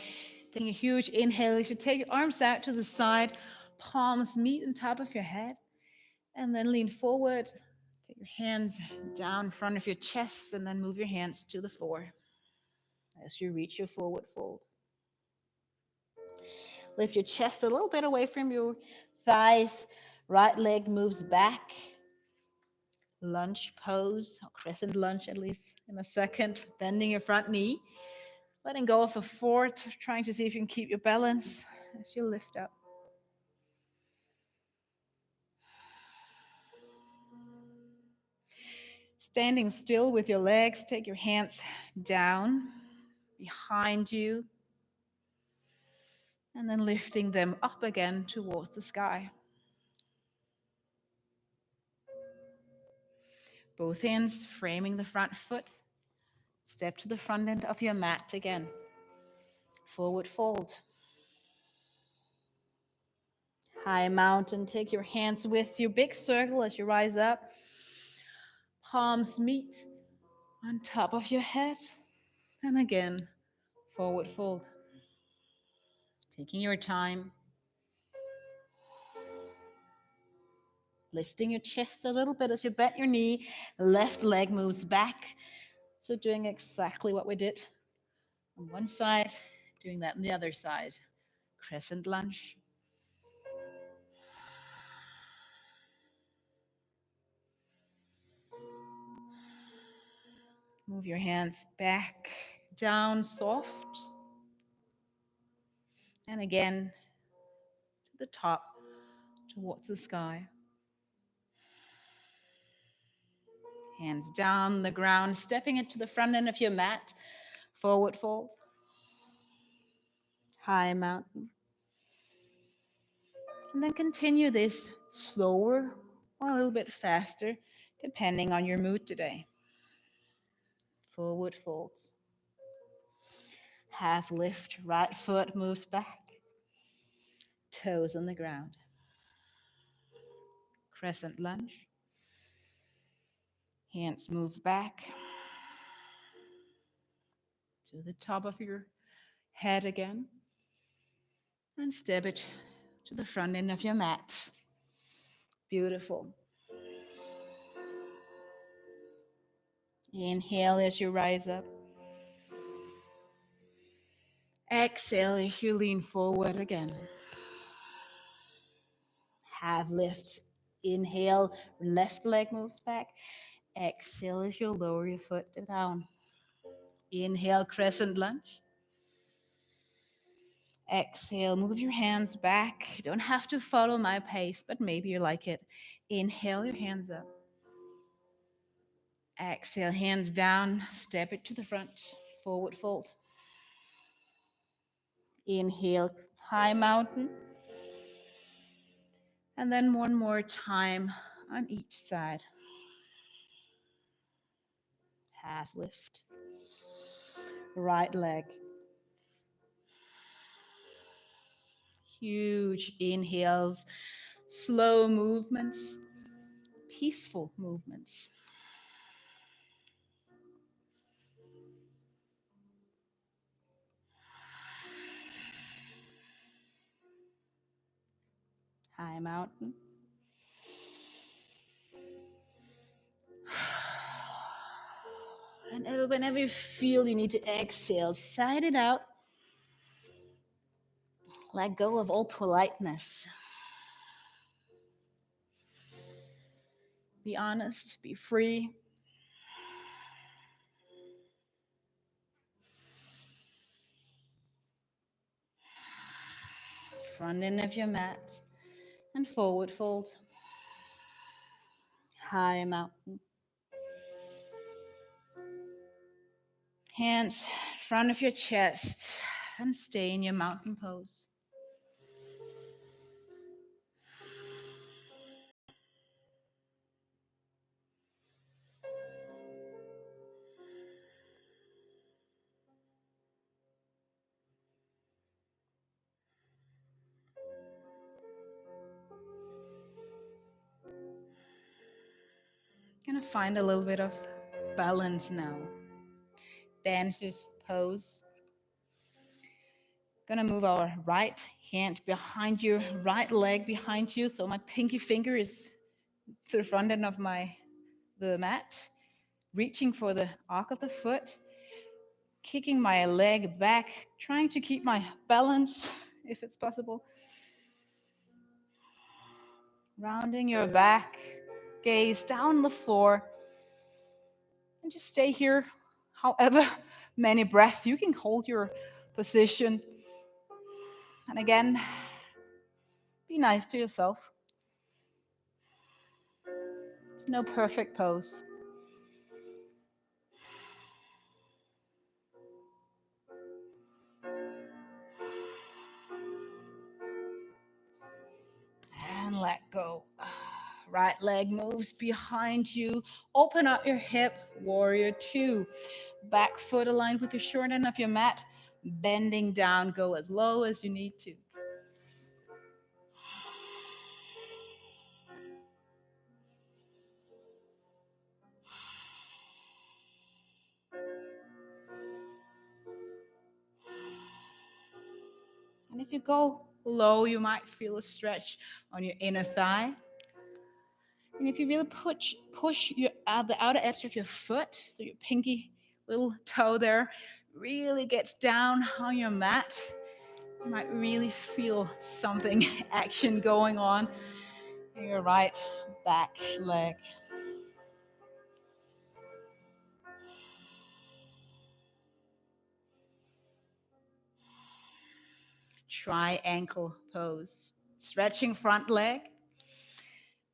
Taking a huge inhale. You should take your arms out to the side. palms meet on top of your head. And then lean forward. Take your hands down in front of your chest and then move your hands to the floor as you reach your forward fold. Lift your chest a little bit away from your thighs. Right leg moves back. Lunge pose, or crescent lunge at least in a second. Bending your front knee. Letting go of a forward, trying to see if you can keep your balance as you lift up. Standing still with your legs, take your hands down behind you. And then lifting them up again towards the sky. Both hands framing the front foot. Step to the front end of your mat again. Forward fold. High mountain, take your hands with you. Big circle as you rise up. Palms meet on top of your head. And again, forward fold. Taking your time. Lifting your chest a little bit as you bend your knee. Left leg moves back. So doing exactly what we did on one side, doing that on the other side. Crescent lunge. Move your hands back, down, soft. And again, to the top, towards the sky. Hands down the ground, stepping into the front end of your mat. Forward fold. High mountain. And then continue this slower or a little bit faster, depending on your mood today. Forward folds. Half lift, right foot moves back. Toes on the ground. Crescent lunge. Hands move back to the top of your head again. And step it to the front end of your mat. Beautiful. Inhale as you rise up. Exhale as you lean forward again. Half lift. Inhale, left leg moves back. Exhale as you lower your foot down. Inhale, crescent lunge. Exhale, move your hands back. You don't have to follow my pace, but maybe you like it. Inhale, your hands up. Exhale, hands down. Step it to the front. Forward fold. Inhale, high mountain. And then one more time on each side. Half lift. Right leg. Huge inhales, slow movements, peaceful movements. High mountain. And whenever you feel you need to exhale, sigh it out. Let go of all politeness. Be honest, be free. Front end of your mat and forward fold. High mountain. Hands in front of your chest and stay in your mountain pose. Gonna find a little bit of balance now. Dancer's pose. Gonna move our right hand behind your right leg behind you. So my pinky finger is to the front end of the mat, reaching for the arc of the foot, kicking my leg back, trying to keep my balance if it's possible. Rounding your back, gaze down the floor, and just stay here however many breaths you can hold your position. And again, be nice to yourself. There's no perfect pose. And let go. Right leg moves behind you. Open up your hip, warrior two. Back foot aligned with the short end of your mat. Bending down, go as low as you need to. And if you go low, you might feel a stretch on your inner thigh. And if you really push the outer edge of your foot, so your pinky little toe there, really gets down on your mat, you might really feel something action going on in your right back leg. Triangle pose. Stretching front leg,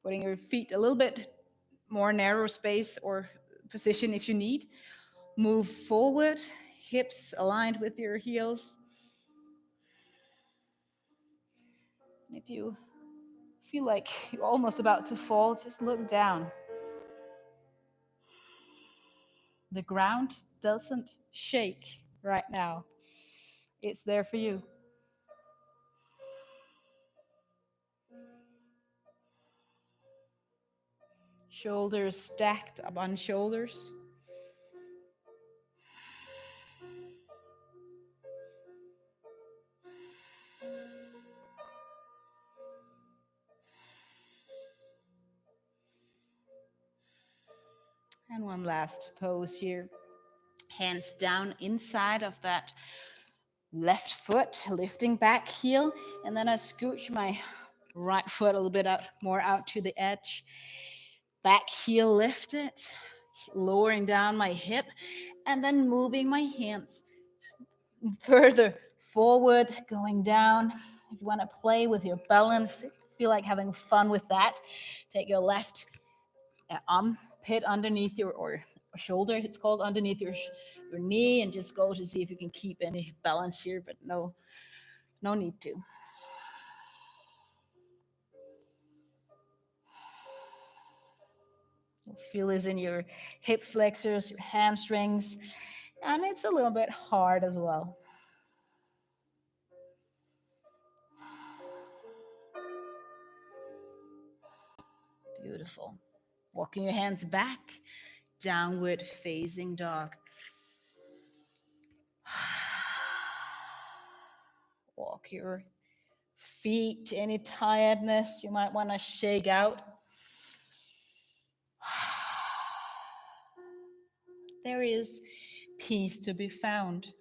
putting your feet a little bit more narrow space or position if you need. Move forward, hips aligned with your heels. If you feel like you're almost about to fall, just look down. The ground doesn't shake right now. It's there for you. Shoulders stacked up on shoulders. And one last pose here. Hands down inside of that left foot, lifting back heel. And then I scooch my right foot a little bit more out to the edge. Back heel lifted, lowering down my hip, and then moving my hands further forward, going down. If you want to play with your balance, feel like having fun with that, take your left armpit underneath or shoulder, it's called, underneath your knee, and just go to see if you can keep any balance here, but no need to. Feel this in your hip flexors, your hamstrings, and it's a little bit hard as well. Beautiful. Walking your hands back, downward facing dog. Walk your feet, any tiredness you might want to shake out. There is peace to be found.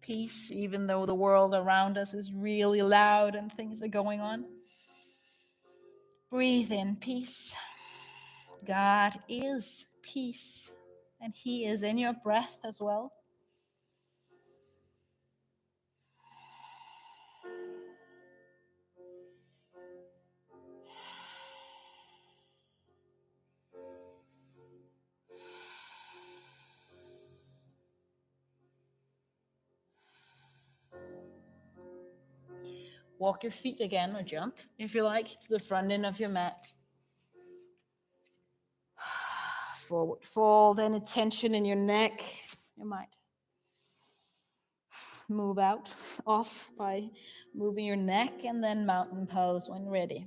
Peace, even though the world around us is really loud and things are going on. Breathe in peace. God is peace, and He is in your breath as well. Walk your feet again, or jump, if you like, to the front end of your mat. Forward fold, any tension in your neck, you might move off by moving your neck, and then mountain pose when ready.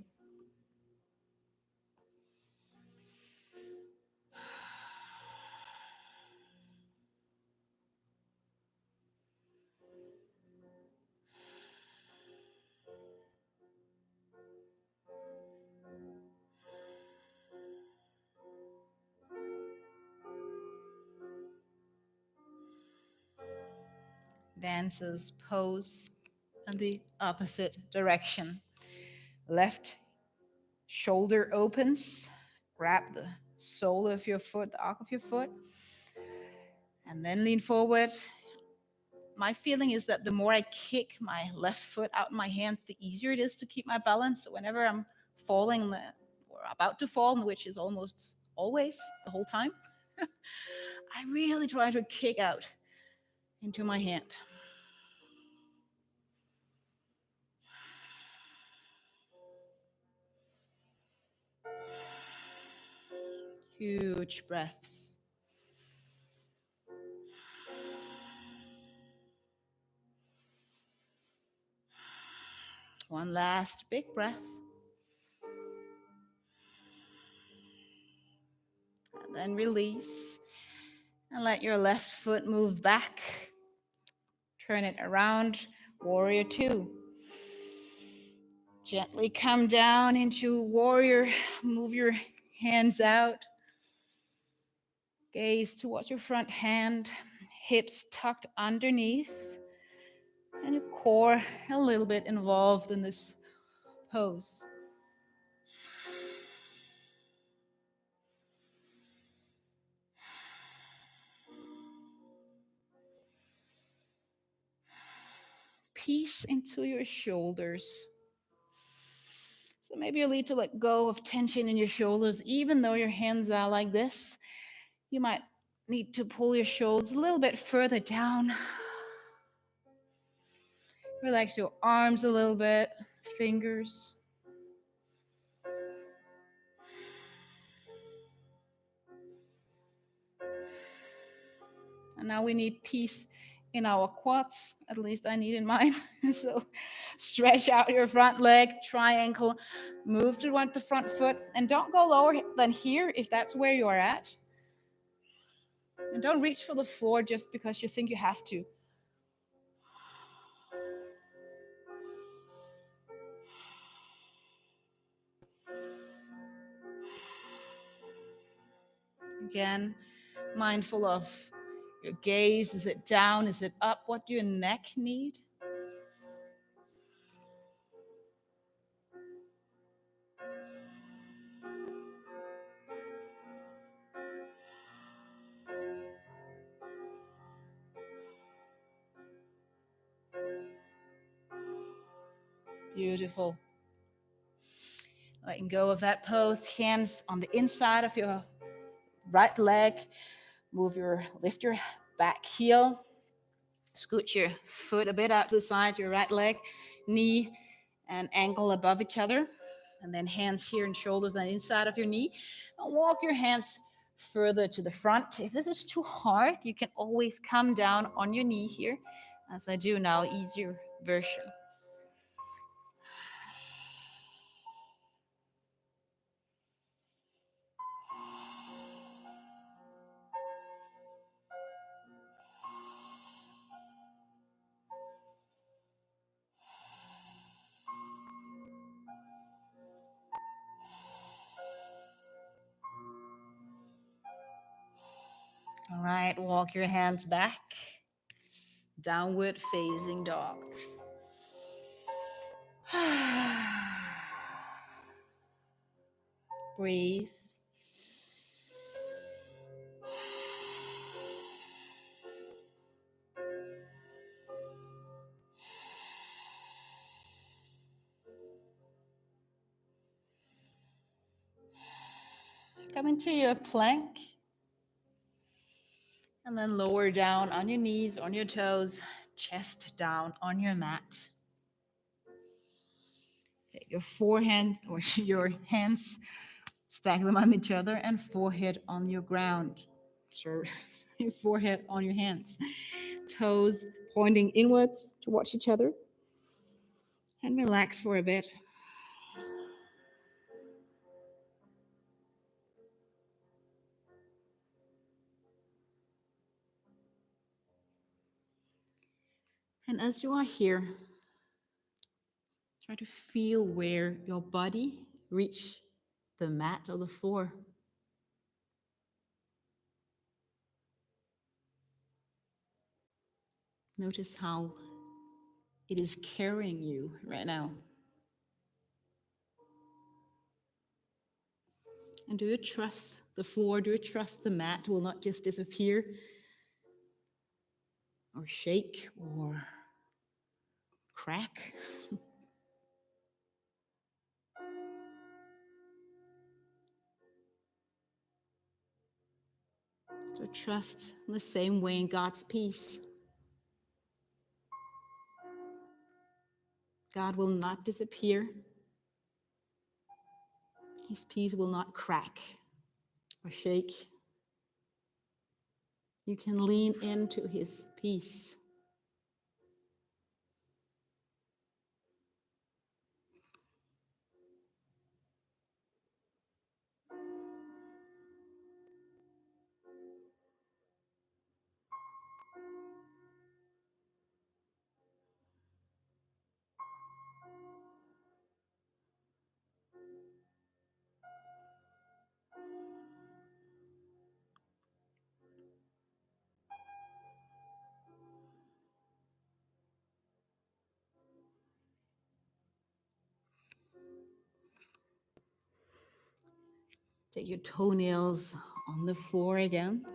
dancer's pose in the opposite direction. Left shoulder opens, grab the sole of your foot, the arc of your foot, and then lean forward. My feeling is that the more I kick my left foot out in my hand, the easier it is to keep my balance. So whenever I'm falling or about to fall, which is almost always the whole time, I really try to kick out into my hand. Huge breaths. One last big breath. And then release. And let your left foot move back. Turn it around. Warrior 2. Gently come down into warrior. Move your hands out. Gaze towards your front hand. Hips tucked underneath. And your core a little bit involved in this pose. Peace into your shoulders. So maybe you'll need to let go of tension in your shoulders, even though your hands are like this. You might need to pull your shoulders a little bit further down. Relax your arms a little bit, fingers. And now we need peace in our quads, at least I need in mine. So stretch out your front leg, triangle, move toward the front foot, and don't go lower than here if that's where you are at. And don't reach for the floor just because you think you have to. Again, mindful of your gaze. Is it down? Is it up? What do your neck need? Beautiful. Letting go of that pose. Hands on the inside of your right leg. Lift your back heel. Scoot your foot a bit out to the side, your right leg, knee and ankle above each other. And then hands here and shoulders on the inside of your knee. And walk your hands further to the front. If this is too hard, you can always come down on your knee here, as I do now, easier version. All right, walk your hands back. Downward facing dog. Breathe. Come into your plank. And then lower down on your knees, on your toes, chest down on your mat. Take your forehand or your hands, stack them on each other, and forehead on your ground. Sorry, forehead on your hands. Toes pointing inwards towards each other. And relax for a bit. And as you are here, try to feel where your body reach the mat or the floor. Notice how it is carrying you right now. And do you trust the floor? Do you trust the mat will not just disappear or shake or crack? So trust in the same way in God's peace. God will not disappear. His peace will not crack or shake. You can lean into his peace. Take your toenails on the floor again.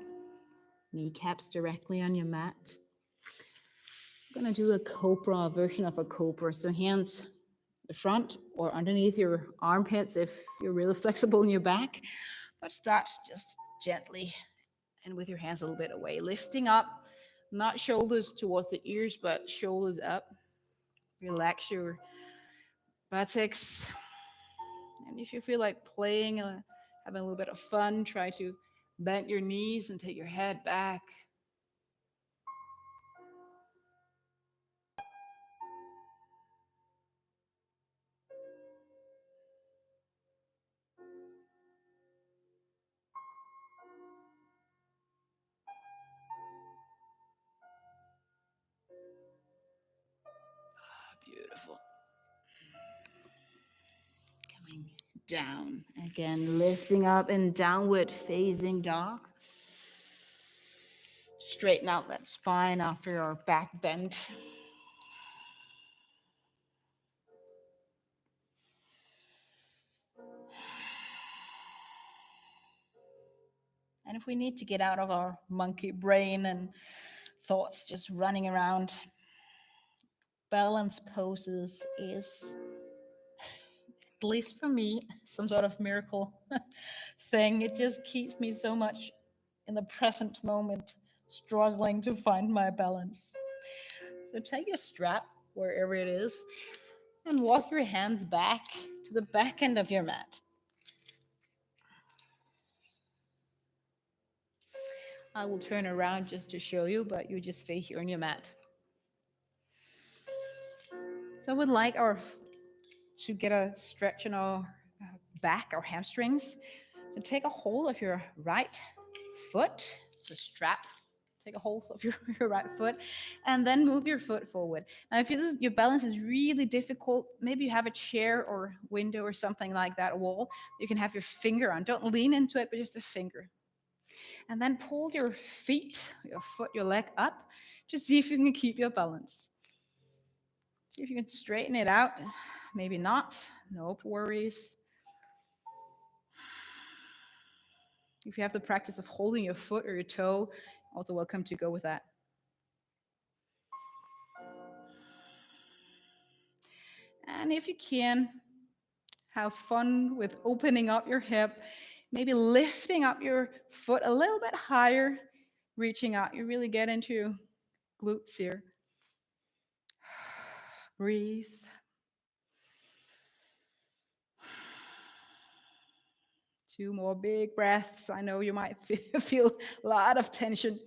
Kneecaps directly on your mat. I'm going to do a cobra, a version of a cobra. So hands the front or underneath your armpits if you're really flexible in your back. But start just gently and with your hands a little bit away. Lifting up, not shoulders towards the ears, but shoulders up. Relax your buttocks. And if you feel like playing, having a little bit of fun, try to bend your knees and take your head back. Beautiful. Coming down. Again, lifting up in downward facing dog. Straighten out that spine after your back bend. And if we need to get out of our monkey brain and thoughts just running around, balance poses is, at least for me, some sort of miracle thing. It just keeps me so much in the present moment, struggling to find my balance. So take your strap, wherever it is, and walk your hands back to the back end of your mat. I will turn around just to show you, but you just stay here on your mat. So I would like to get a stretch in our back, our hamstrings. So take a hold of your right foot, the strap. Take a hold of your right foot and then move your foot forward. Now, if your balance is really difficult, maybe you have a chair or window or something like that, a wall, you can have your finger on. Don't lean into it, but just a finger. And then pull your feet, your foot, your leg up to see if you can keep your balance. See if you can straighten it out. Maybe not, no worries. If you have the practice of holding your foot or your toe, also welcome to go with that. And if you can, have fun with opening up your hip, maybe lifting up your foot a little bit higher, reaching out. You really get into your glutes here. Breathe. Two more big breaths. I know you might feel a lot of tension.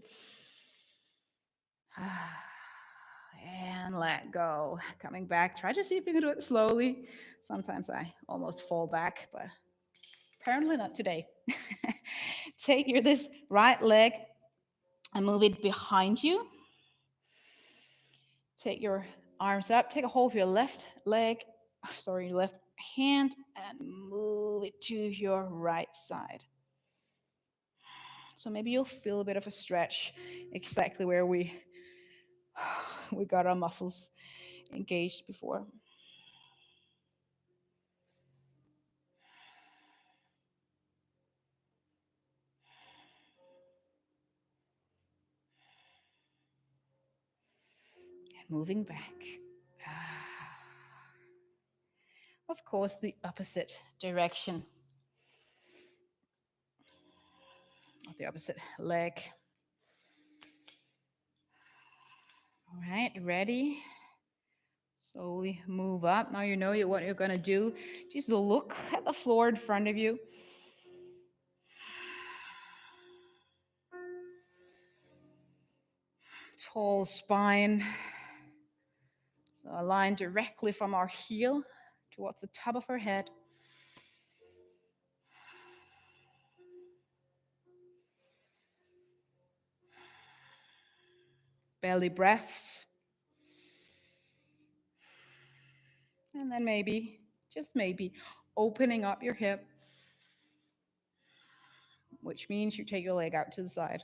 And let go. Coming back. Try to see if you can do it slowly. Sometimes I almost fall back, but apparently not today. Take this right leg and move it behind you. Take your arms up. Take a hold of your left leg, your left hand, and move it to your right side. So maybe you'll feel a bit of a stretch exactly where we We got our muscles engaged before. And moving back. Of course, the opposite direction. Of the opposite leg. All right, ready? Slowly move up. Now you know what you're going to do. Just look at the floor in front of you. Tall spine. So a line directly from our heel towards the top of our head. Belly breaths. And then maybe, just maybe, opening up your hip, which means you take your leg out to the side.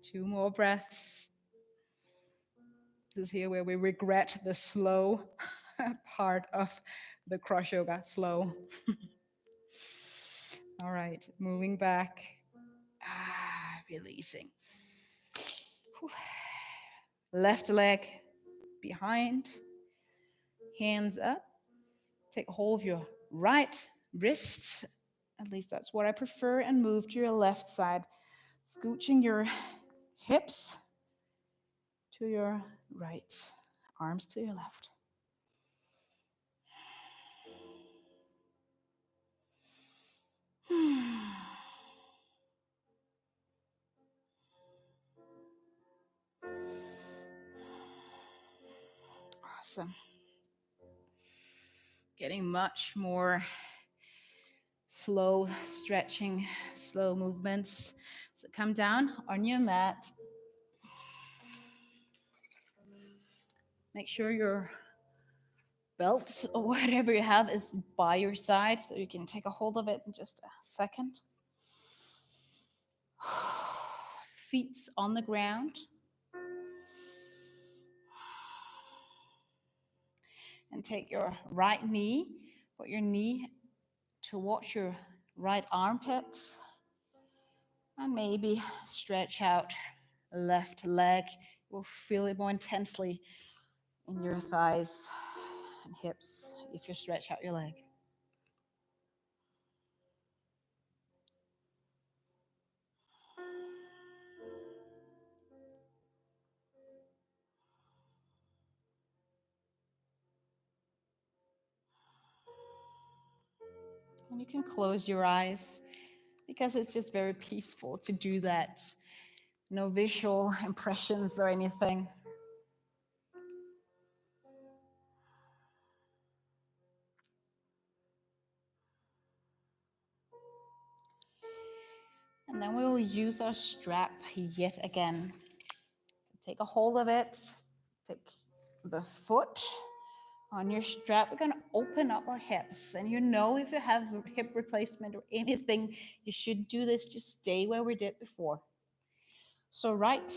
Two more breaths. This is here where we regret the slow part of the CrossYoga Slow. All right, moving back. Releasing. Left leg behind, hands up. Take a hold of your right wrist, at least that's what I prefer, and move to your left side, scooching your hips to your right, arms to your left. Awesome. Getting much more slow stretching, slow movements. So come down on your mat. Make sure your belt or whatever you have is by your side so you can take a hold of it in just a second. Feet on the ground. And take your right knee, put your knee towards your right armpit. And maybe stretch out left leg. You'll feel it more intensely in your thighs and hips if you stretch out your leg. And you can close your eyes because it's just very peaceful to do that. No visual impressions or anything. And then we will use our strap yet again. So take a hold of it. Take the foot on your strap. We're going to open up our hips. And you know, if you have a hip replacement or anything, you should do this. Just stay where we did before. So right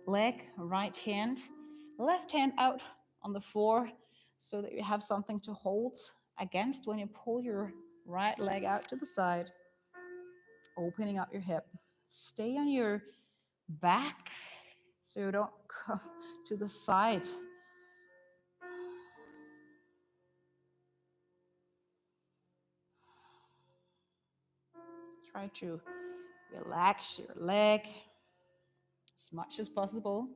leg, right hand, left hand out on the floor so that you have something to hold against when you pull your right leg out to the side. Opening up your hip. Stay on your back so you don't come to the side. Try to relax your leg as much as possible.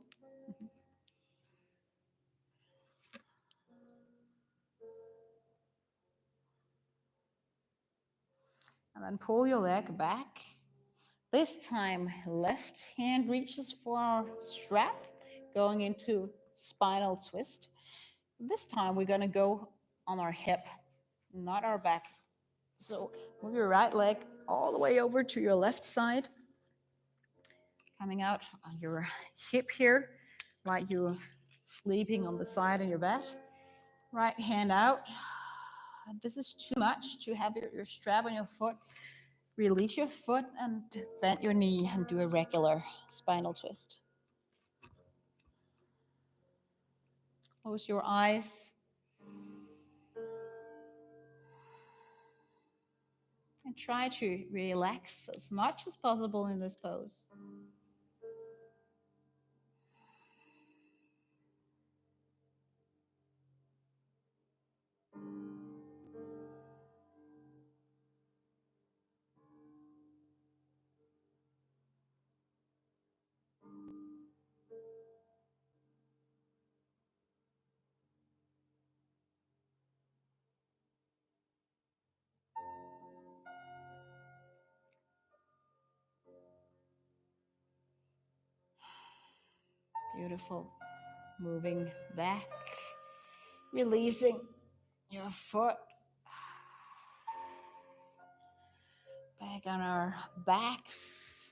And then pull your leg back. This time, left hand reaches for our strap, going into spinal twist. This time, we're going to go on our hip, not our back. So move your right leg all the way over to your left side, coming out on your hip here, like you're sleeping on the side of your bed. Right hand out, this is too much to have your strap on your foot, release your foot and bend your knee and do a regular spinal twist. Close your eyes. And try to relax as much as possible in this pose. Beautiful. Moving back, releasing your foot. Back on our backs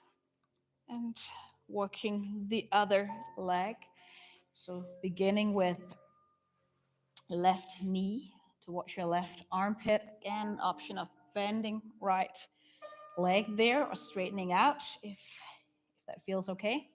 and working the other leg. So beginning with left knee towards your left armpit. Again, option of bending right leg there or straightening out if that feels okay.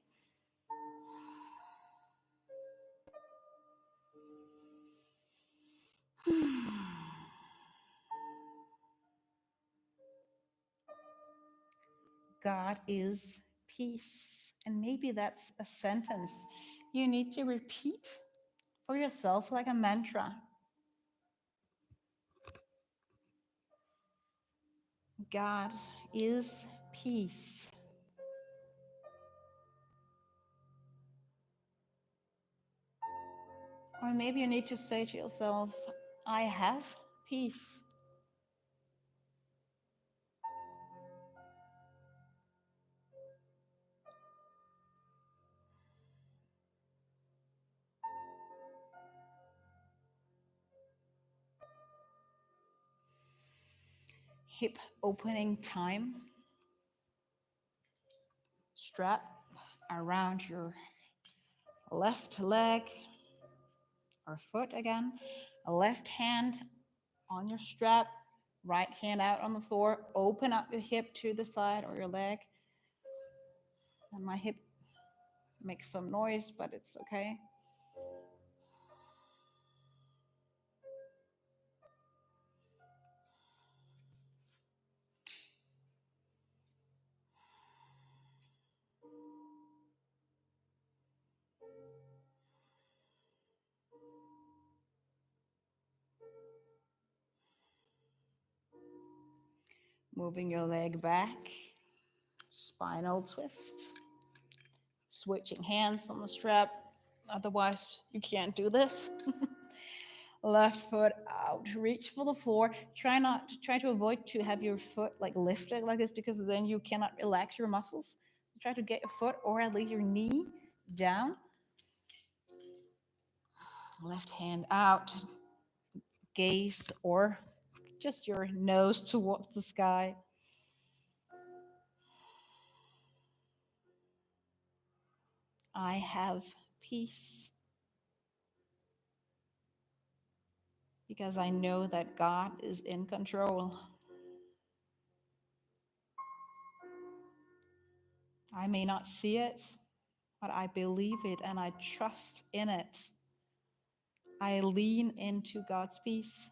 God is peace. And maybe that's a sentence you need to repeat for yourself like a mantra. God is peace. Or maybe you need to say to yourself, I have peace. Hip opening time. Strap around your left leg or foot again. A left hand on your strap, right hand out on the floor. Open up your hip to the side or your leg. And my hip makes some noise, but it's okay. Moving your leg back, spinal twist. Switching hands on the strap, otherwise you can't do this. Left foot out, reach for the floor. Try to avoid to have your foot like lifted like this, because then you cannot relax your muscles. Try to get your foot or at least your knee down. Left hand out, gaze or just your nose towards the sky. I have peace because I know that God is in control. I may not see it, but I believe it and I trust in it. I lean into God's peace.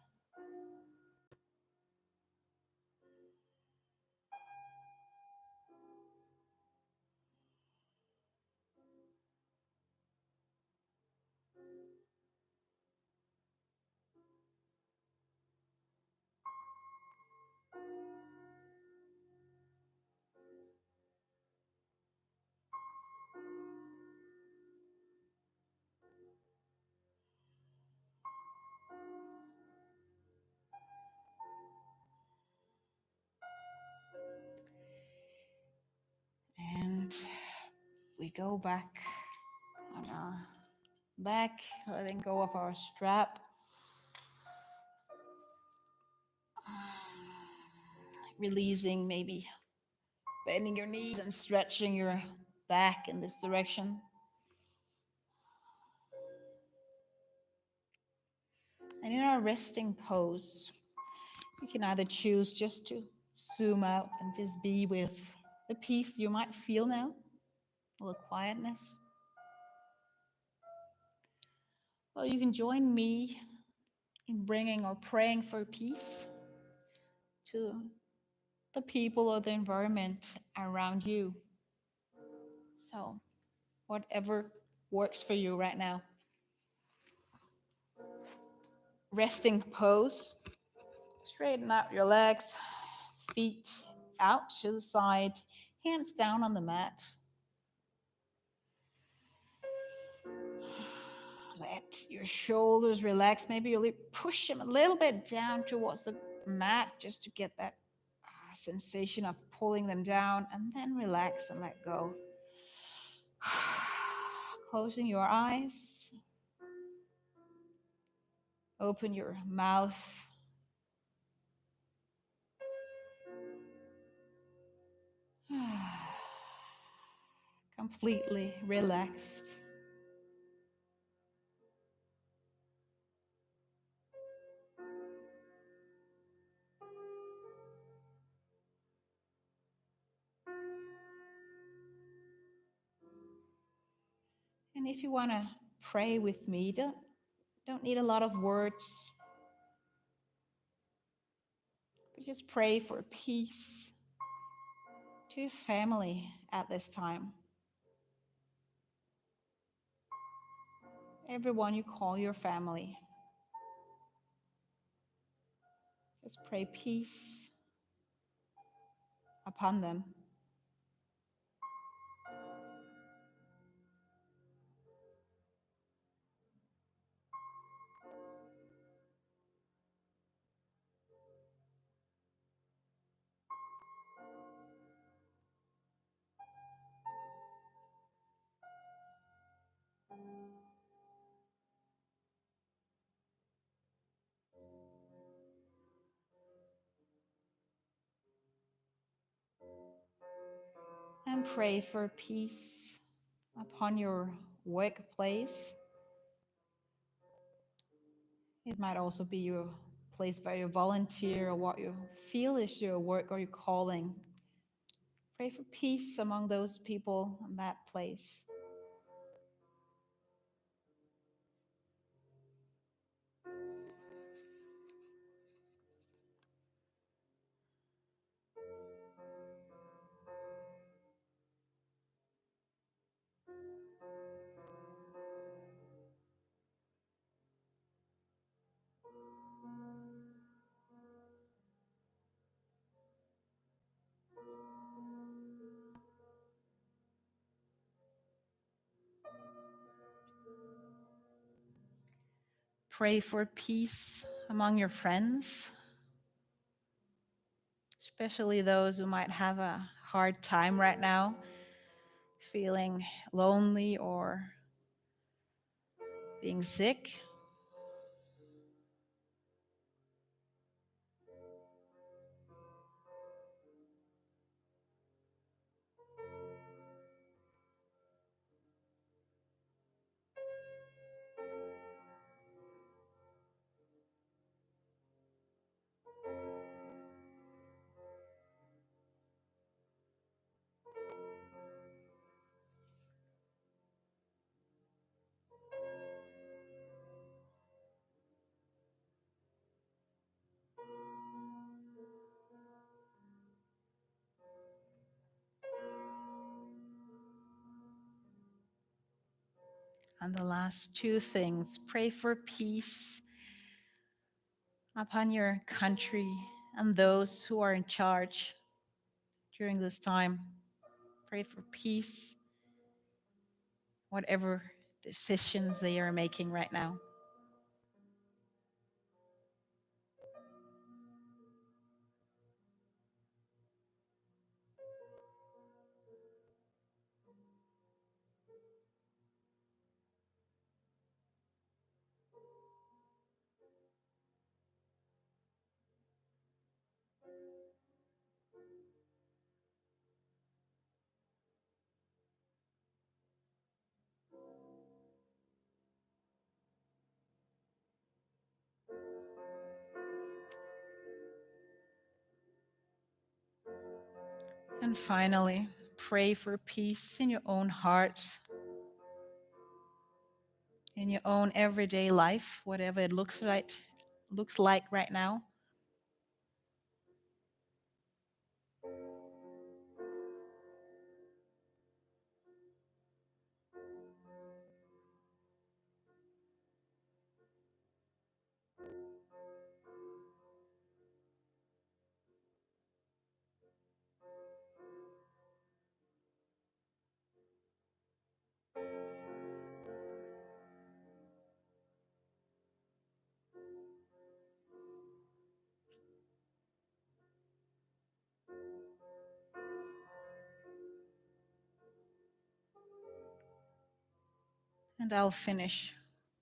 And we go back on our back, letting go of our strap. Releasing, maybe bending your knees and stretching your back in this direction. And in our resting pose, You can either choose just to zoom out and just be with the peace you might feel now, a little quietness. Or you can join me in bringing or praying for peace to the people or the environment around you. So, whatever works for you right now. Resting pose. Straighten out your legs, feet out to the side, hands down on the mat. Let your shoulders relax. Maybe you'll push them a little bit down towards the mat just to get that sensation of pulling them down, and then relax and let go. Closing your eyes. Open your mouth. Completely relaxed. And if you want to pray with me, don't need a lot of words, but just pray for peace to your family at this time. Everyone you call your family. Just pray peace upon them. And pray for peace upon your workplace. It might also be your place where you volunteer or what you feel is your work or your calling. Pray for peace among those people in that place. Pray for peace among your friends, especially those who might have a hard time right now, feeling lonely or being sick. And the last two things, pray for peace upon your country and those who are in charge during this time. Pray for peace, whatever decisions they are making right now. And finally, pray for peace in your own heart, in your own everyday life, whatever it looks like right now. And I'll finish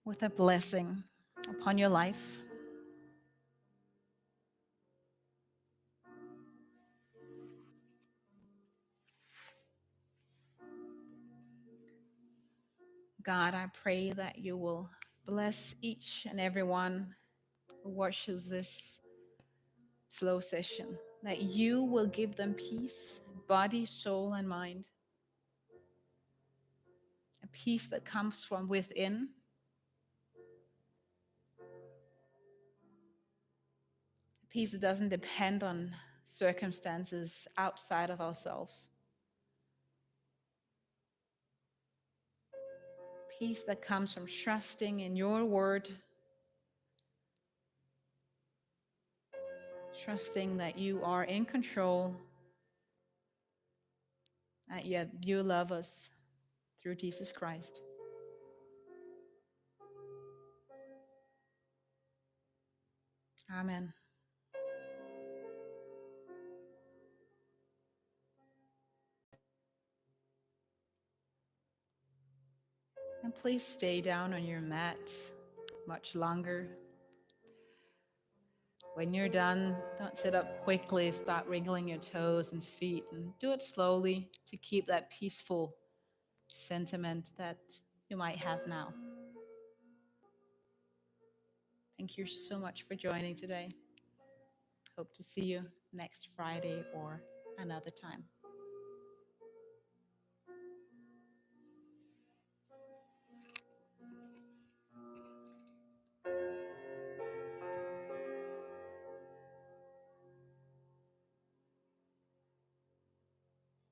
with a blessing upon your life. God, I pray that you will bless each and everyone who watches this slow session, that you will give them peace, body, soul, and mind. A peace that comes from within, a peace that doesn't depend on circumstances outside of ourselves. Peace that comes from trusting in your word, trusting that you are in control, that yet you love us through Jesus Christ. Amen. And please stay down on your mat much longer. When you're done, don't sit up quickly, start wriggling your toes and feet, and do it slowly to keep that peaceful sentiment that you might have now. Thank you so much for joining today. Hope to see you next Friday or another time.